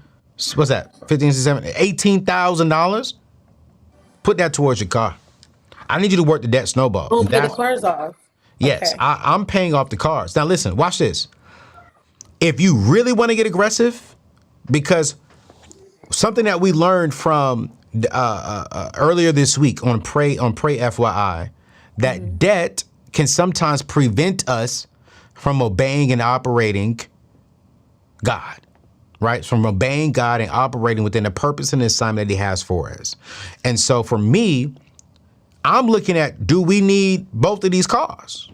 what's that, 15, 16, $18,000, put that towards your car. I need you to work the debt snowball. Oh, pay the cars off. Yes, Okay. I'm paying off the cars. Now listen, watch this. If you really want to get aggressive, because something that we learned from earlier this week on Pray FYI, that debt can sometimes prevent us from obeying and operating God, right? From obeying God and operating within the purpose and assignment that he has for us. And so for me, I'm looking at, do we need both of these cars?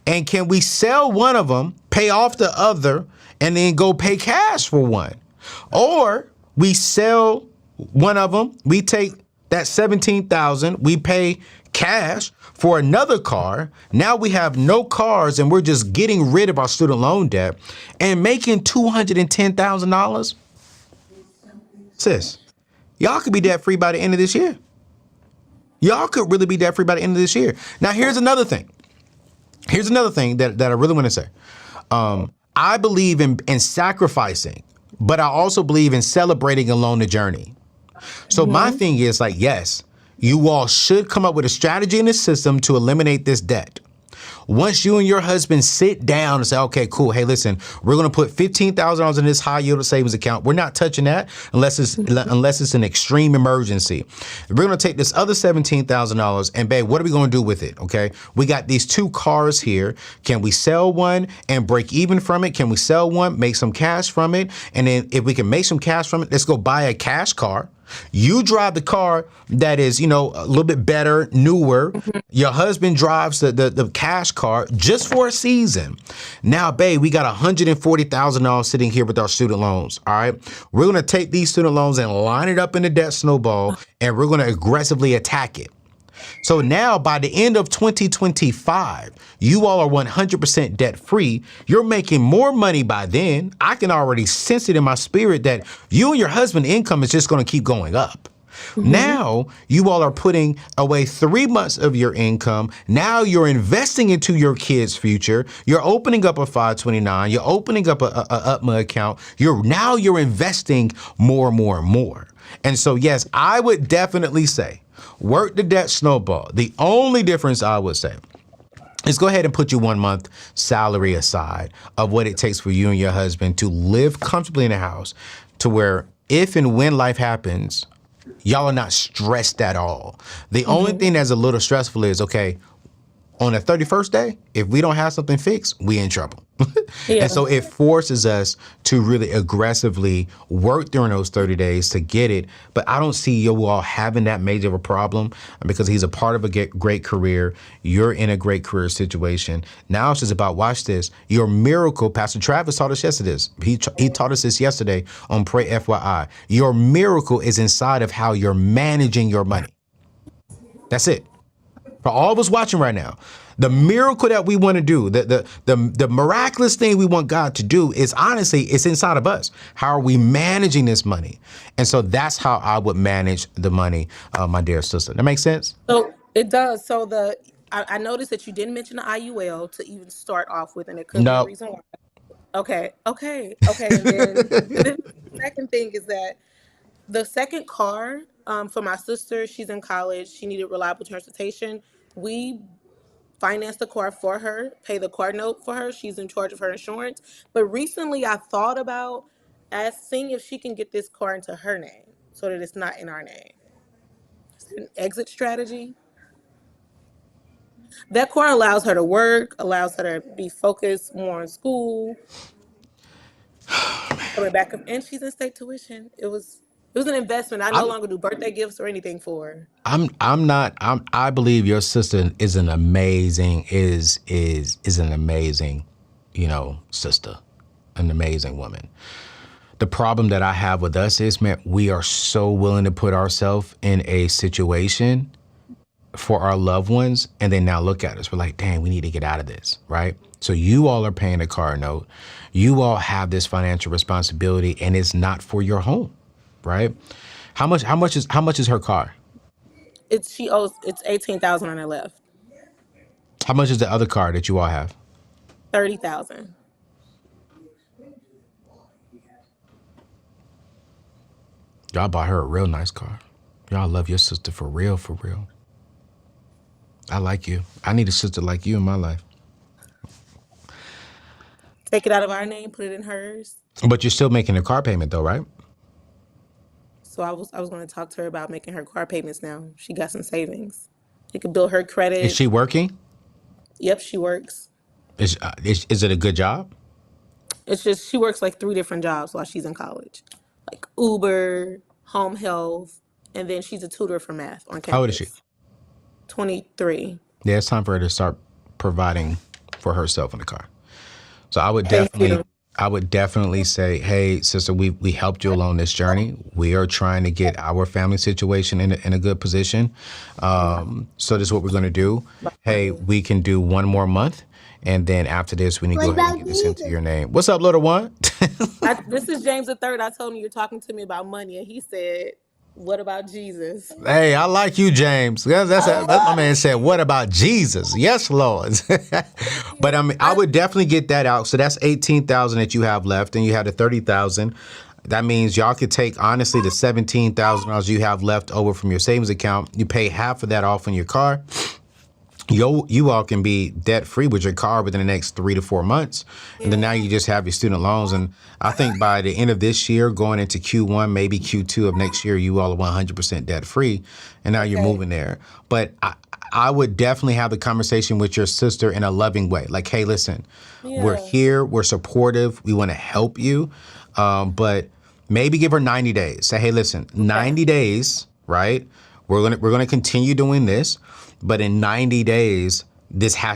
And can we sell one of them, pay off the other, and then go pay cash for one? Or we sell one of them, we take that $17,000, we pay cash for another car. Now we have no cars, and we're just getting rid of our student loan debt and making $210,000. Sis, y'all could be debt free by the end of this year. Y'all could really be debt free by the end of this year. Now, here's another thing. Here's another thing that I really want to say. I believe in sacrificing, but I also believe in celebrating along the journey. So my thing is like, yes, you all should come up with a strategy in the system to eliminate this debt. Once you and your husband sit down and say, okay, cool. Hey, listen, we're going to put $15,000 in this high yield savings account. We're not touching that unless it's an extreme emergency. We're going to take this other $17,000 and babe, what are we going to do with it? Okay. We got these 2 cars here. Can we sell one and break even from it? Can we sell one, make some cash from it? And then if we can make some cash from it, let's go buy a cash car. You drive the car that is, a little bit better, newer. Your husband drives the cash car just for a season. Now, babe, we got $140,000 sitting here with our student loans. All right. We're going to take these student loans and line it up in the debt snowball, and we're going to aggressively attack it. So now by the end of 2025, you all are 100% debt free. You're making more money by then. I can already sense it in my spirit that you and your husband income is just going to keep going up. Now you all are putting away 3 months of your income. Now you're investing into your kids' future. You're opening up a 529. You're opening up a UPMA account. You're investing more and more and more. And so, yes, I would definitely say work the debt snowball. The only difference I would say is go ahead and put your 1 month salary aside of what it takes for you and your husband to live comfortably in a house to where if and when life happens, y'all are not stressed at all. The only thing that's a little stressful is, okay, on the 31st day, if we don't have something fixed, we in trouble. Yeah. And so it forces us to really aggressively work during those 30 days to get it. But I don't see you all having that major of a problem because he's a part of a great career. You're in a great career situation. Now it's just about, watch this, your miracle. Pastor Travis taught us yesterday. He taught us this yesterday on Pray FYI. Your miracle is inside of how you're managing your money. That's it. For all of us watching right now, the miracle that we want to do, the miraculous thing we want God to do is honestly, it's inside of us. How are we managing this money? And so that's how I would manage the money, my dear sister. That makes sense? So it does. So I noticed that you didn't mention the IUL to even start off with, and it could be a reason why. Okay. And then the second thing is that the second car for my sister, she's in college. She needed reliable transportation. We finance the car for her, pay the car note for her. She's in charge of her insurance. But recently I thought about seeing if she can get this car into her name. so that it's not in our name. Is it an exit strategy? That car allows her to work, allows her to be focused more on school, coming back, and she's in state tuition. It was an investment. I no longer do birthday gifts or anything for her. I believe your sister is an amazing, an amazing, sister, an amazing woman. The problem that I have with us is, man, we are so willing to put ourselves in a situation for our loved ones, and they now look at us. We're like, dang, we need to get out of this, right? So you all are paying a car note. You all have this financial responsibility, and it's not for your home, right? How much is her car? It's $18,000 on her left. How much is the other car that you all have? $30,000. Y'all bought her a real nice car. Y'all love your sister for real, for real. I like you. I need a sister like you in my life. Take it out of our name, put it in hers. But you're still making a car payment though, right? So I was going to talk to her about making her car payments now. She got some savings. She could build her credit. Is she working? Yep, she works. Is it a good job? It's just she works like 3 different jobs while she's in college. Like Uber, home health, and then she's a tutor for math on campus. How old is she? 23. Yeah, it's time for her to start providing for herself in the car. So I would definitely say, hey, sister, we helped you along this journey. We are trying to get our family situation in a good position. So this is what we're going to do. Hey, we can do 1 more month. And then after this, we need to go ahead and get this into your name. What's up, little one? This is James III. I told him you're talking to me about money. And he said, what about Jesus? Hey, I like you, James. That's my man said, what about Jesus? Yes, Lord. But I mean, I would definitely get that out. So that's $18,000 that you have left, and you have the $30,000. That means y'all could take, honestly, the $17,000 you have left over from your savings account. You pay half of that off on your car. You all can be debt free with your car within the next 3 to 4 months. And then now you just have your student loans. And I think by the end of this year, going into Q1, maybe Q2 of next year, you all are 100% debt free. And now you're moving there. But I would definitely have the conversation with your sister in a loving way. Like, hey, listen, we're here. We're supportive. We want to help you. But maybe give her 90 days. Say, hey, listen, 90 days, right? We're gonna continue doing this. But in 90 days,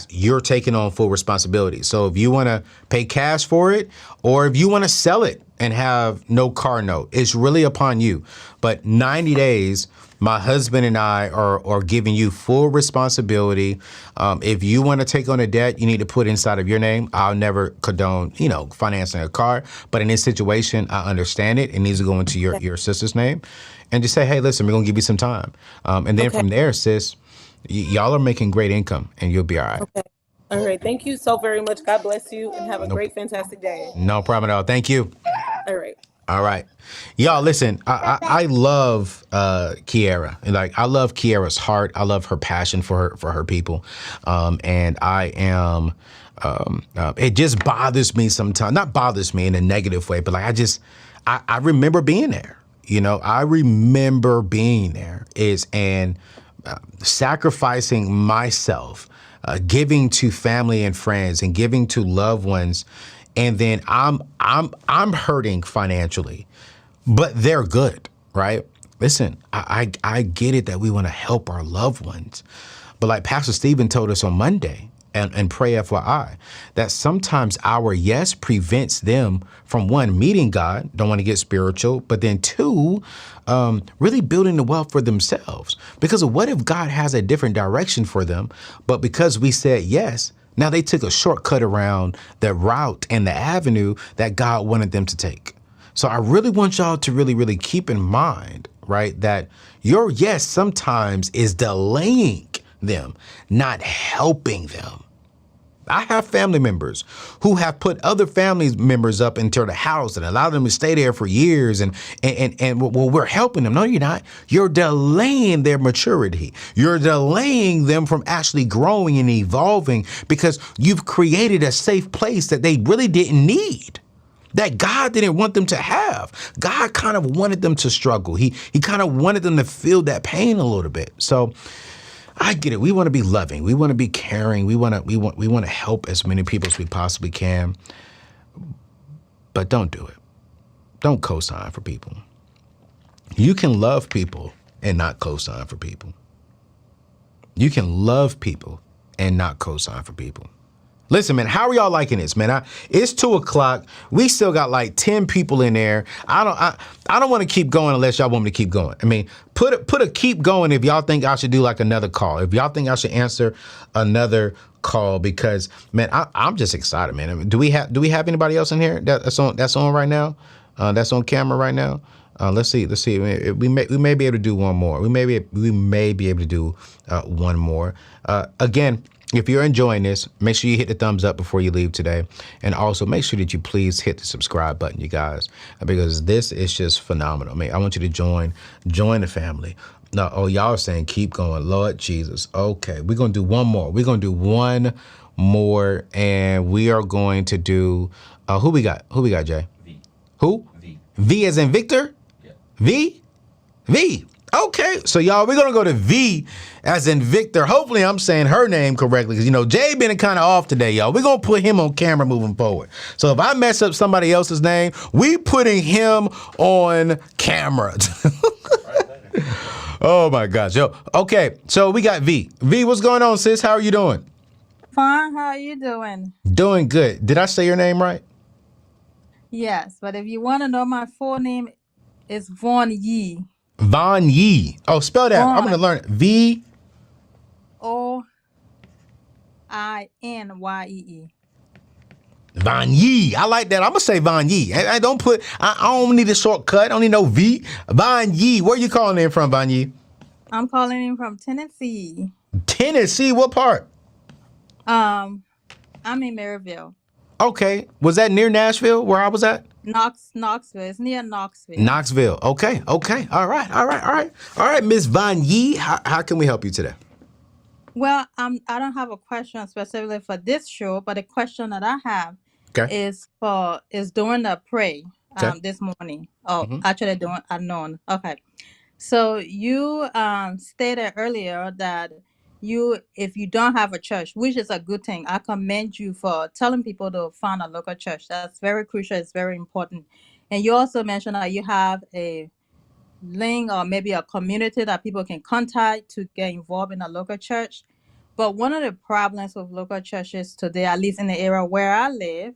you're taking on full responsibility. So if you want to pay cash for it, or if you want to sell it and have no car note, it's really upon you. But 90 days, my husband and I are giving you full responsibility. If you want to take on a debt, you need to put inside of your name. I'll never condone, financing a car. But in this situation, I understand it. It needs to go into your sister's name. And just say, hey, listen, we're going to give you some time. And then from there, sis, y'all are making great income, and you'll be all right. Okay. All right. Thank you so very much. God bless you, and have a great, fantastic day. No problem at all. Thank you. All right. All right. Y'all, listen, I love Kiara. Like, I love Kiara's heart. I love her passion for her people. And I am, it just bothers me sometimes. Not bothers me in a negative way, but like, I remember being there. I remember being there and sacrificing myself, giving to family and friends and giving to loved ones. And then I'm hurting financially, but they're good, right? Listen, I get it that we want to help our loved ones. But like Pastor Stephen told us on Monday, and pray FYI, that sometimes our yes prevents them from, 1, meeting God, don't want to get spiritual, but then 2, really building the wealth for themselves. Because what if God has a different direction for them, but because we said yes, now they took a shortcut around the route and the avenue that God wanted them to take. So I really want y'all to really, really keep in mind, right, that your yes sometimes is delaying them, not helping them. I have family members who have put other family members up into the house and allowed them to stay there for years. And well, we're helping them. No, you're not. You're delaying their maturity. You're delaying them from actually growing and evolving because you've created a safe place that they really didn't need. that God didn't want them to have. God kind of wanted them to struggle. He kind of wanted them to feel that pain a little bit. So I get it. We want to be loving. We want to be caring. We want to help as many people as we possibly can. But don't do it. Don't co-sign for people. You can love people and not co-sign for people. You can love people and not co-sign for people. Listen, man, how are y'all liking this, man? It's 2:00. We still got like 10 people in there. I don't want to keep going unless y'all want me to keep going. I mean, put a keep going if y'all think I should do like another call. If y'all think I should answer another call, because man, I'm just excited, man. I mean, do we have anybody else in here that's on right now? That's on camera right now. Let's see. We may be able to do one more. We may be able to do one more. Again, if you're enjoying this, make sure you hit the thumbs up before you leave today. And also make sure that you please hit the subscribe button, you guys, because this is just phenomenal. I mean, I want you to join the family. No, y'all are saying keep going. Lord Jesus. Okay, we're going to do one more. We're going to do one more, and we are going to do, who we got, Jay? V. Who? V. V as in Victor? Yeah. V. Okay, so y'all, we're gonna go to V as in Victor. Hopefully I'm saying her name correctly, because Jay been kind of off today, y'all. We're gonna put him on camera moving forward. So if I mess up somebody else's name, we putting him on camera. Oh my gosh. Yo, okay, so we got V. V, what's going on, sis? How are you doing? Fine, how are you doing? Doing good. Did I say your name right? Yes, but if you want to know my full name, it's Von Yee. Von Yee. Oh, spell that. I'm gonna learn it. VOINYEE. Von Yee. I like that. I'm gonna say Von Yee. I don't need a shortcut. I don't need no V. Von Yee. Where you calling in from, Von Yee? I'm calling in from Tennessee. Tennessee. What part? I'm in Maryville. Okay. Was that near Nashville, where I was at? Knoxville. It's near Knoxville. Knoxville. Okay. All right, Miss Von Yee. How can we help you today? Well, I don't have a question specifically for this show, but a question that I have is during the pray this morning. Actually doing unknown. Okay. So you stated earlier that if you don't have a church, which is a good thing, I commend you for telling people to find a local church. That's very crucial. It's very important. And you also mentioned that you have a link or maybe a community that people can contact to get involved in a local church. But one of the problems with local churches today, at least in the area where I live,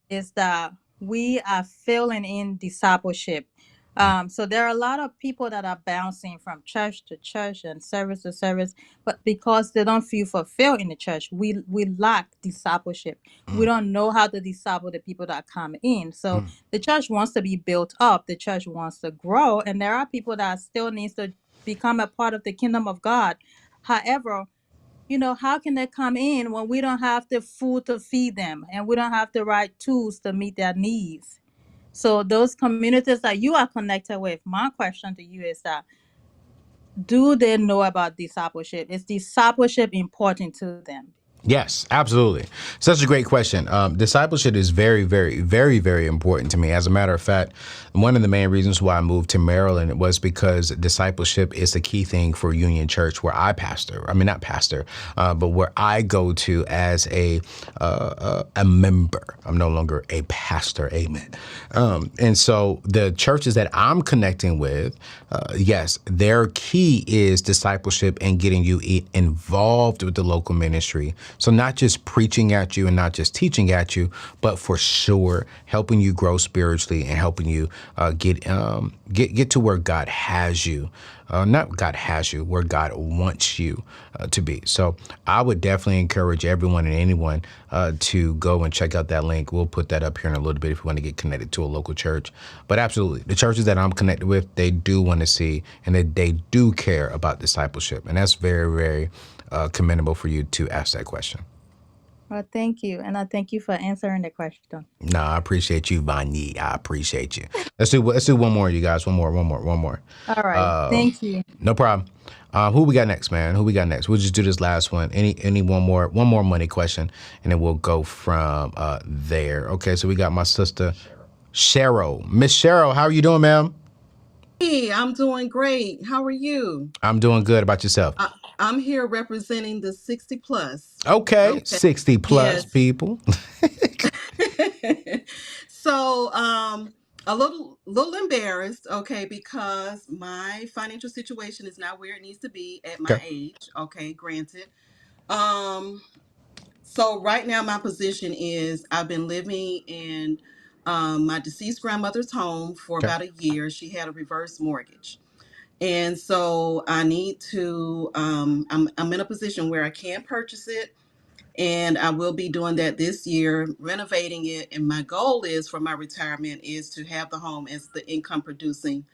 is that we are failing in discipleship. So there are a lot of people that are bouncing from church to church and service to service, but because they don't feel fulfilled in the church, we lack discipleship. We don't know how to disciple the people that come in. So the church wants to be built up. The church wants to grow. And there are people that still needs to become a part of the kingdom of God. However, how can they come in when we don't have the food to feed them and we don't have the right tools to meet their needs? So those communities that you are connected with, my question to you is that, do they know about discipleship? Is discipleship important to them? Yes, absolutely. Such a great question. Discipleship is very, very, very, very important to me. As a matter of fact, one of the main reasons why I moved to Maryland was because discipleship is the key thing for Union Church, where I pastor. I mean, not pastor, but where I go to as a member. I'm no longer a pastor. Amen. And so the churches that I'm connecting with, yes, their key is discipleship and getting you involved with the local ministry. So not just preaching at you and not just teaching at you, but for sure helping you grow spiritually and helping you get to where God has you. Not God has you, where God wants you to be. So I would definitely encourage everyone and anyone to go and check out that link. We'll put that up here in a little bit if you want to get connected to a local church. But absolutely, the churches that I'm connected with, they do want to see and they do care about discipleship. And that's very, very commendable for you to ask that question. Well, thank you. And I thank you for answering the question. No, I appreciate you, Vanya. I appreciate you. Let's do one more, you guys. One more. All right. Thank you. No problem. Who we got next, man? Who we got next? We'll just do this last one. Any one more money question, and then we'll go from there. Okay, so we got my sister Cheryl. Miss Cheryl, how are you doing, ma'am? Hey, I'm doing great. How are you? I'm doing good. About yourself? I'm here representing the 60 plus. Okay. 60 plus yes. people. So, a little embarrassed, okay, because my financial situation is not where it needs to be at my age. Okay, granted. So right now my position is I've been living in my deceased grandmother's home for about a year. She had a reverse mortgage. And so I need to, I'm in a position where I can purchase it, and I will be doing that this year, renovating it. And my goal is for my retirement is to have the home as the income producing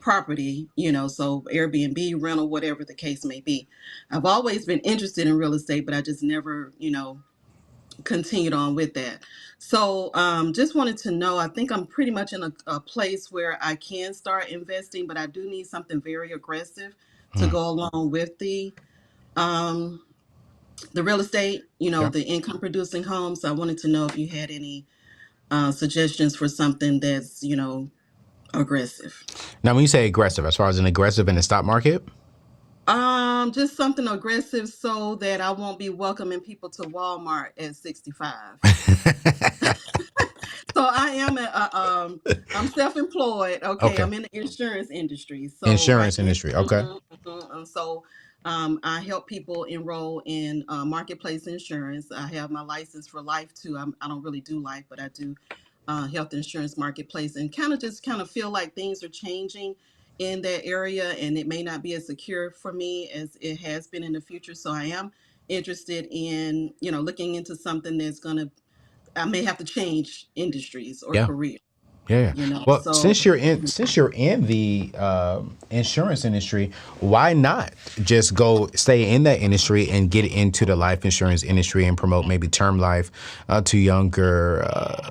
property, so Airbnb, rental, whatever the case may be. I've always been interested in real estate, but I just never, continued on with that. So just wanted to know, I think I'm pretty much in a place where I can start investing, but I do need something very aggressive to go along with the real estate, the income producing homes. So I wanted to know if you had any suggestions for something that's, aggressive. Now, when you say aggressive, as far as an aggressive in the stock market? Just something aggressive so that I won't be welcoming people to Walmart at 65. So I am I'm self-employed. Okay. I'm in the insurance industry. So industry. Okay. So I help people enroll in marketplace insurance. I have my license for life too. I don't really do life, but I do health insurance marketplace, and kind of feel like things are changing in that area, and it may not be as secure for me as it has been in the future. So I am interested in, looking into something that's I may have to change industries or career. Yeah. Well, so since you're in the insurance industry, why not just go stay in that industry and get into the life insurance industry and promote maybe term life to younger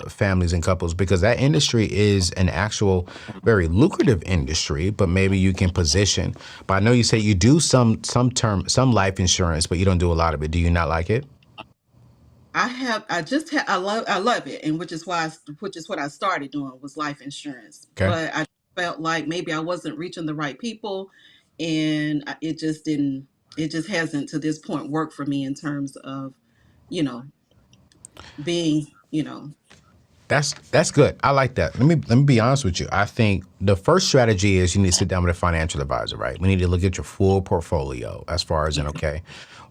families and couples? Because that industry is an actual very lucrative industry, but maybe you can position. But I know you say you do some life insurance, but you don't do a lot of it. Do you not like it? I love it, and which is what I started doing was life insurance. Okay. But I felt like maybe I wasn't reaching the right people, and it just hasn't to this point worked for me in terms of, being, That's good. I like that. Let me be honest with you. I think the first strategy is you need to sit down with a financial advisor, right? We need to look at your full portfolio as far as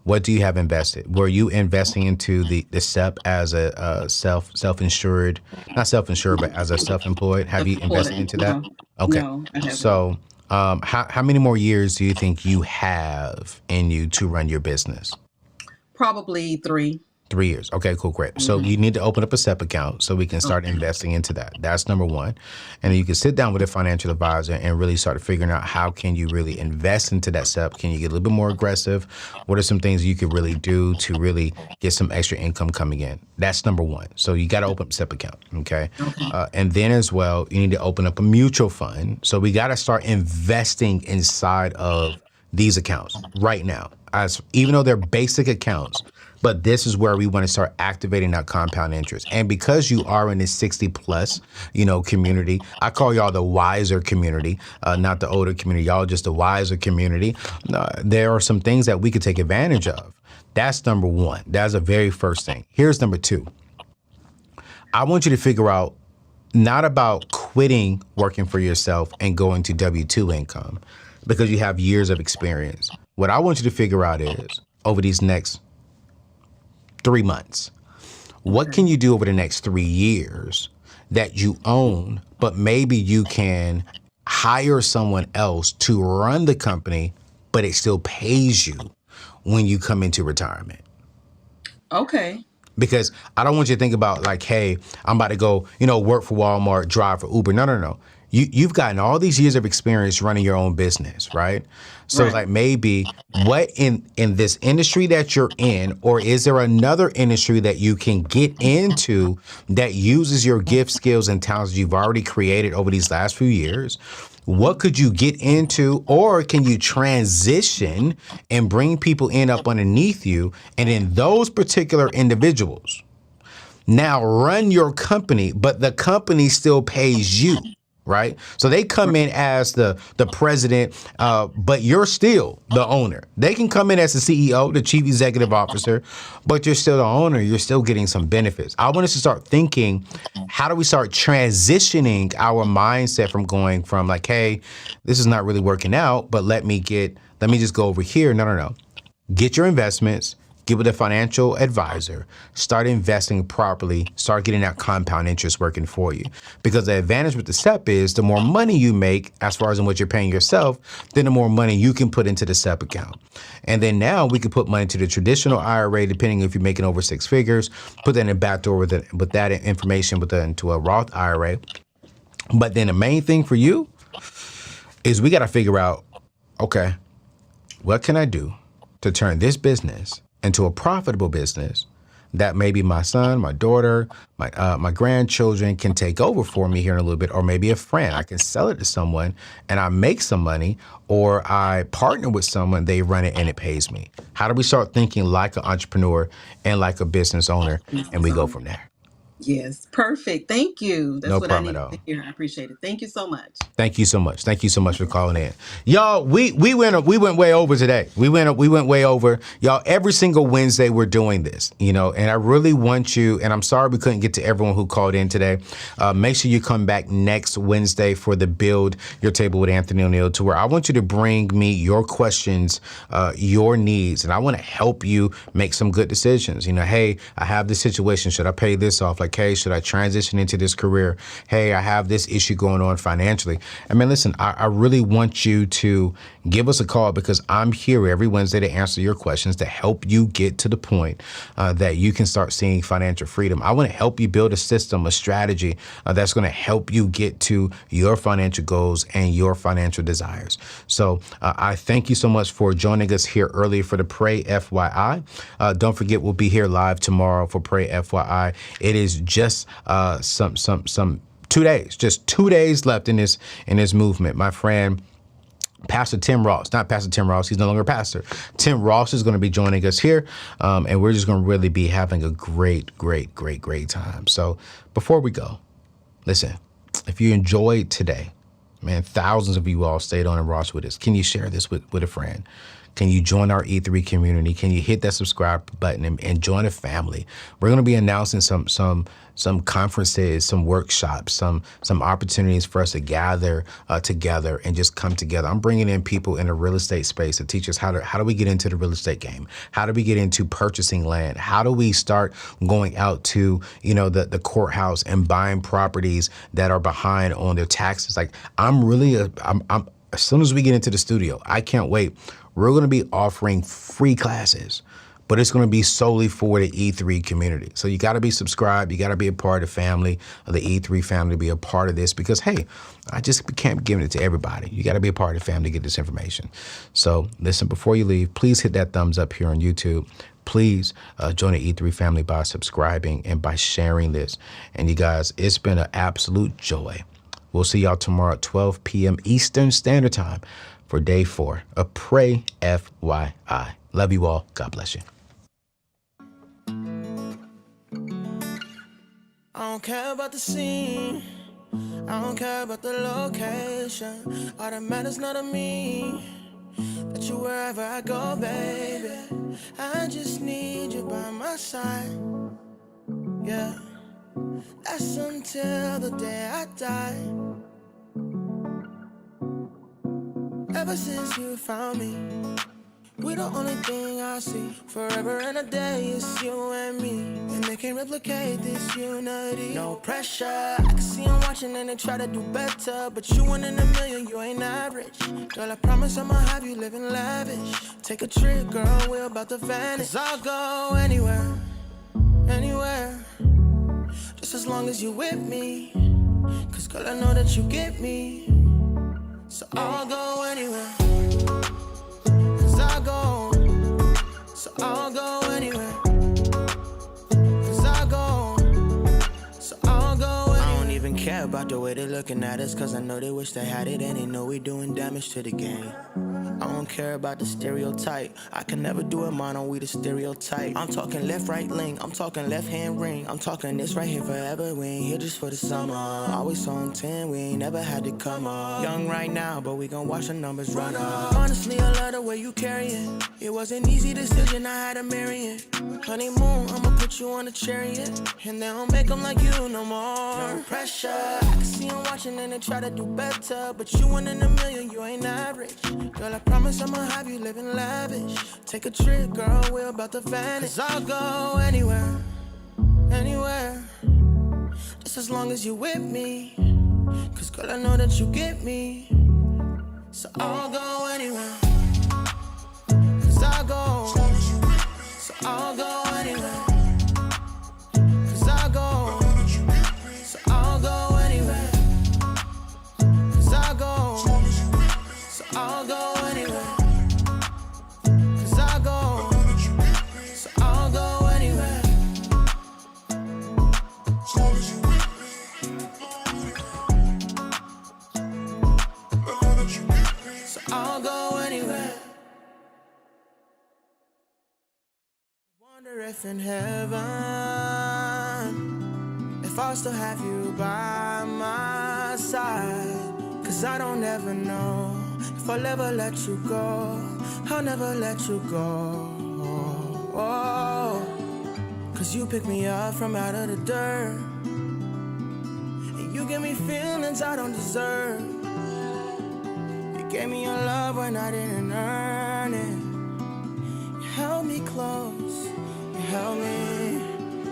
what do you have invested? Were you investing into the SEP as a self-insured, not self-insured, but as a self-employed? Have you invested into that? No. Okay. No, I haven't. So how many more years do you think you have in you to run your business? Probably 3. 3 years. Okay, cool, great. So you need to open up a SEP account so we can start investing into that. That's number one. And then you can sit down with a financial advisor and really start figuring out how can you really invest into that SEP. Can you get a little bit more aggressive? What are some things you could really do to really get some extra income coming in? That's number one. So you got to open up a SEP account, okay? And then as well, you need to open up a mutual fund. So we got to start investing inside of these accounts right now, even though they're basic accounts. But this is where we want to start activating that compound interest. And because you are in this 60 plus, community, I call y'all the wiser community, not the older community. Y'all just the wiser community. There are some things that we could take advantage of. That's number one. That's the very first thing. Here's number two. I want you to figure out not about quitting working for yourself and going to W-2 income because you have years of experience. What I want you to figure out is over these next 3 months. What can you do over the next 3 years that you own, but maybe you can hire someone else to run the company, but it still pays you when you come into retirement? Okay. Because I don't want you to think about like, hey, I'm about to go, work for Walmart, drive for Uber. No. You've gotten all these years of experience running your own business, right? So Right. like maybe what in this industry that you're in, or is there another industry that you can get into that uses your gift, skills, and talents you've already created over these last few years? What could you get into, or can you transition and bring people in up underneath you? And in those particular individuals, now run your company, but the company still pays you, right? So they come in as the president, but you're still the owner. They can come in as the CEO, the chief executive officer, but you're still the owner. You're still getting some benefits. I want us to start thinking, how do we start transitioning our mindset from going from like, hey, this is not really working out, but let me just go over here. No. Get your investments, get with a financial advisor, start investing properly, start getting that compound interest working for you. Because the advantage with the SEP is the more money you make, as far as in what you're paying yourself, then the more money you can put into the SEP account. And then now we can put money to the traditional IRA, depending if you're making over 6 figures, put that in the back door with that information into a Roth IRA. But then the main thing for you is we got to figure out, okay, what can I do to turn this business into a profitable business that maybe my son, my daughter, my grandchildren can take over for me here in a little bit, or maybe a friend. I can sell it to someone and I make some money, or I partner with someone, they run it and it pays me. How do we start thinking like an entrepreneur and like a business owner, and we go from there? Yes, perfect. Thank you. That's No what I problem at needed all. to hear. I appreciate it. Thank you so much. Thank you so much. Thank you so much for calling in. Y'all, we went way over today. We went way over. Y'all, every single Wednesday we're doing this, and I really want you, and I'm sorry we couldn't get to everyone who called in today. Make sure you come back next Wednesday for the Build Your Table with Anthony O'Neill tour. I want you to bring me your questions, your needs, and I want to help you make some good decisions. Hey, I have this situation. Should I pay this off? Like, hey, should I transition into this career? Hey, I have this issue going on financially. I mean, listen, I really want you to give us a call, because I'm here every Wednesday to answer your questions, to help you get to the point that you can start seeing financial freedom. I want to help you build a system, a strategy that's going to help you get to your financial goals and your financial desires. So I thank you so much for joining us here early for the Pray FYI. Don't forget, we'll be here live tomorrow for Pray FYI. It is just some 2 days, just 2 days left in this movement. My friend, Pastor Tim Ross, not Pastor Tim Ross, he's no longer pastor. Tim Ross is going to be joining us here, and we're just going to really be having a great time. So before we go, listen, if you enjoyed today, man, thousands of you all stayed on and Ross with us. Can you share this with a friend? Can you join our E3 community? Can you hit that subscribe button and join a family? We're going to be announcing some conferences, some workshops, some opportunities for us to gather together and just come together. I'm bringing in people in the real estate space to teach us how do we get into the real estate game? How do we get into purchasing land? How do we start going out to, the courthouse and buying properties that are behind on their taxes? Like, I'm as soon as we get into the studio, I can't wait. We're going to be offering free classes, but it's going to be solely for the E3 community. So you got to be subscribed. You got to be a part of the family, of the E3 family, to be a part of this, because, hey, I just can't be giving it to everybody. You got to be a part of the family to get this information. So listen, before you leave, please hit that thumbs up here on YouTube. Please join the E3 family by subscribing and by sharing this. And you guys, it's been an absolute joy. We'll see y'all tomorrow at 12 p.m. Eastern Standard Time for day 4 of Pray FYI. Love you all. God bless you. I don't care about the scene. I don't care about the location. All that matters not to me. That you wherever I go, baby. I just need you by my side. Yeah. That's until the day I die. Ever since you found me, we the only thing I see. Forever and a day, it's you and me. And they can't replicate this unity. No pressure, I can see them watching and they try to do better. But you 1 in a million, you ain't average. Girl, I promise I'ma have you living lavish. Take a trip, girl, we're about to vanish. 'Cause I'll go anywhere anywhere. Just as long as you with me. Cause girl, I know that you get me. So I'll go anywhere. Cause I'll go. So I'll go anywhere. Cause I'll go. So I'll go anywhere. I don't even care about the way they're looking at us. Cause I know they wish they had it and they know we doing damage to the game. I don't care about the stereotype. I can never do it mono, we the stereotype. I'm talking left, right, link. I'm talking left hand ring. I'm talking this right here forever. We ain't here just for the summer. Always on 10, we ain't never had to come up. Young right now, but we gon' watch the numbers run up. Honestly, I love the way you carry it. It was an easy decision, I had to marry it. Honeymoon, I'ma put you on a chariot. And they don't make them like you no more. No pressure. I can see them watching and they try to do better. But you one in a million, you ain't average. Girl, I promise I'ma have you living lavish. Take a trip, girl, we're about to vanish. Cause I'll go anywhere, anywhere. Just as long as you with me. Cause girl, I know that you get me. So I'll go anywhere. Cause I'll go. So I'll go anywhere. Cause I'll go. So I'll go anywhere. Cause I'll go. So I'll go anywhere. Cause I'll go. So I'll go anywhere. So I'll go anywhere. Wonder if in heaven, if I'll still have you by my side. Cause I don't ever know if I'll ever let you go. I'll never let you go. Cause you pick me up from out of the dirt. And you give me feelings I don't deserve. You gave me your love when I didn't earn it. You held me close. You held me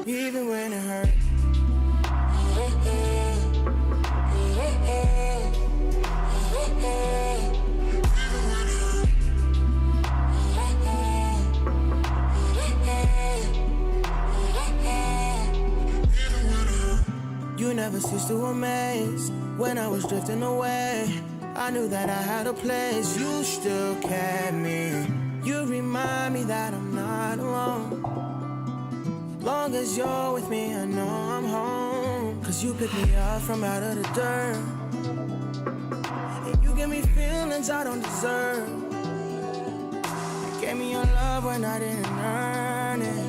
even when it hurt. You never ceased to amaze. When I was drifting away, I knew that I had a place. You still kept me. You remind me that I'm not alone. Long as you're with me, I know I'm home. Cause you pick me up from out of the dirt. And you give me feelings I don't deserve. You gave me your love when I didn't earn it.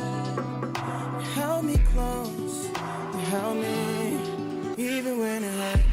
You held me close. You held me even when it hurt.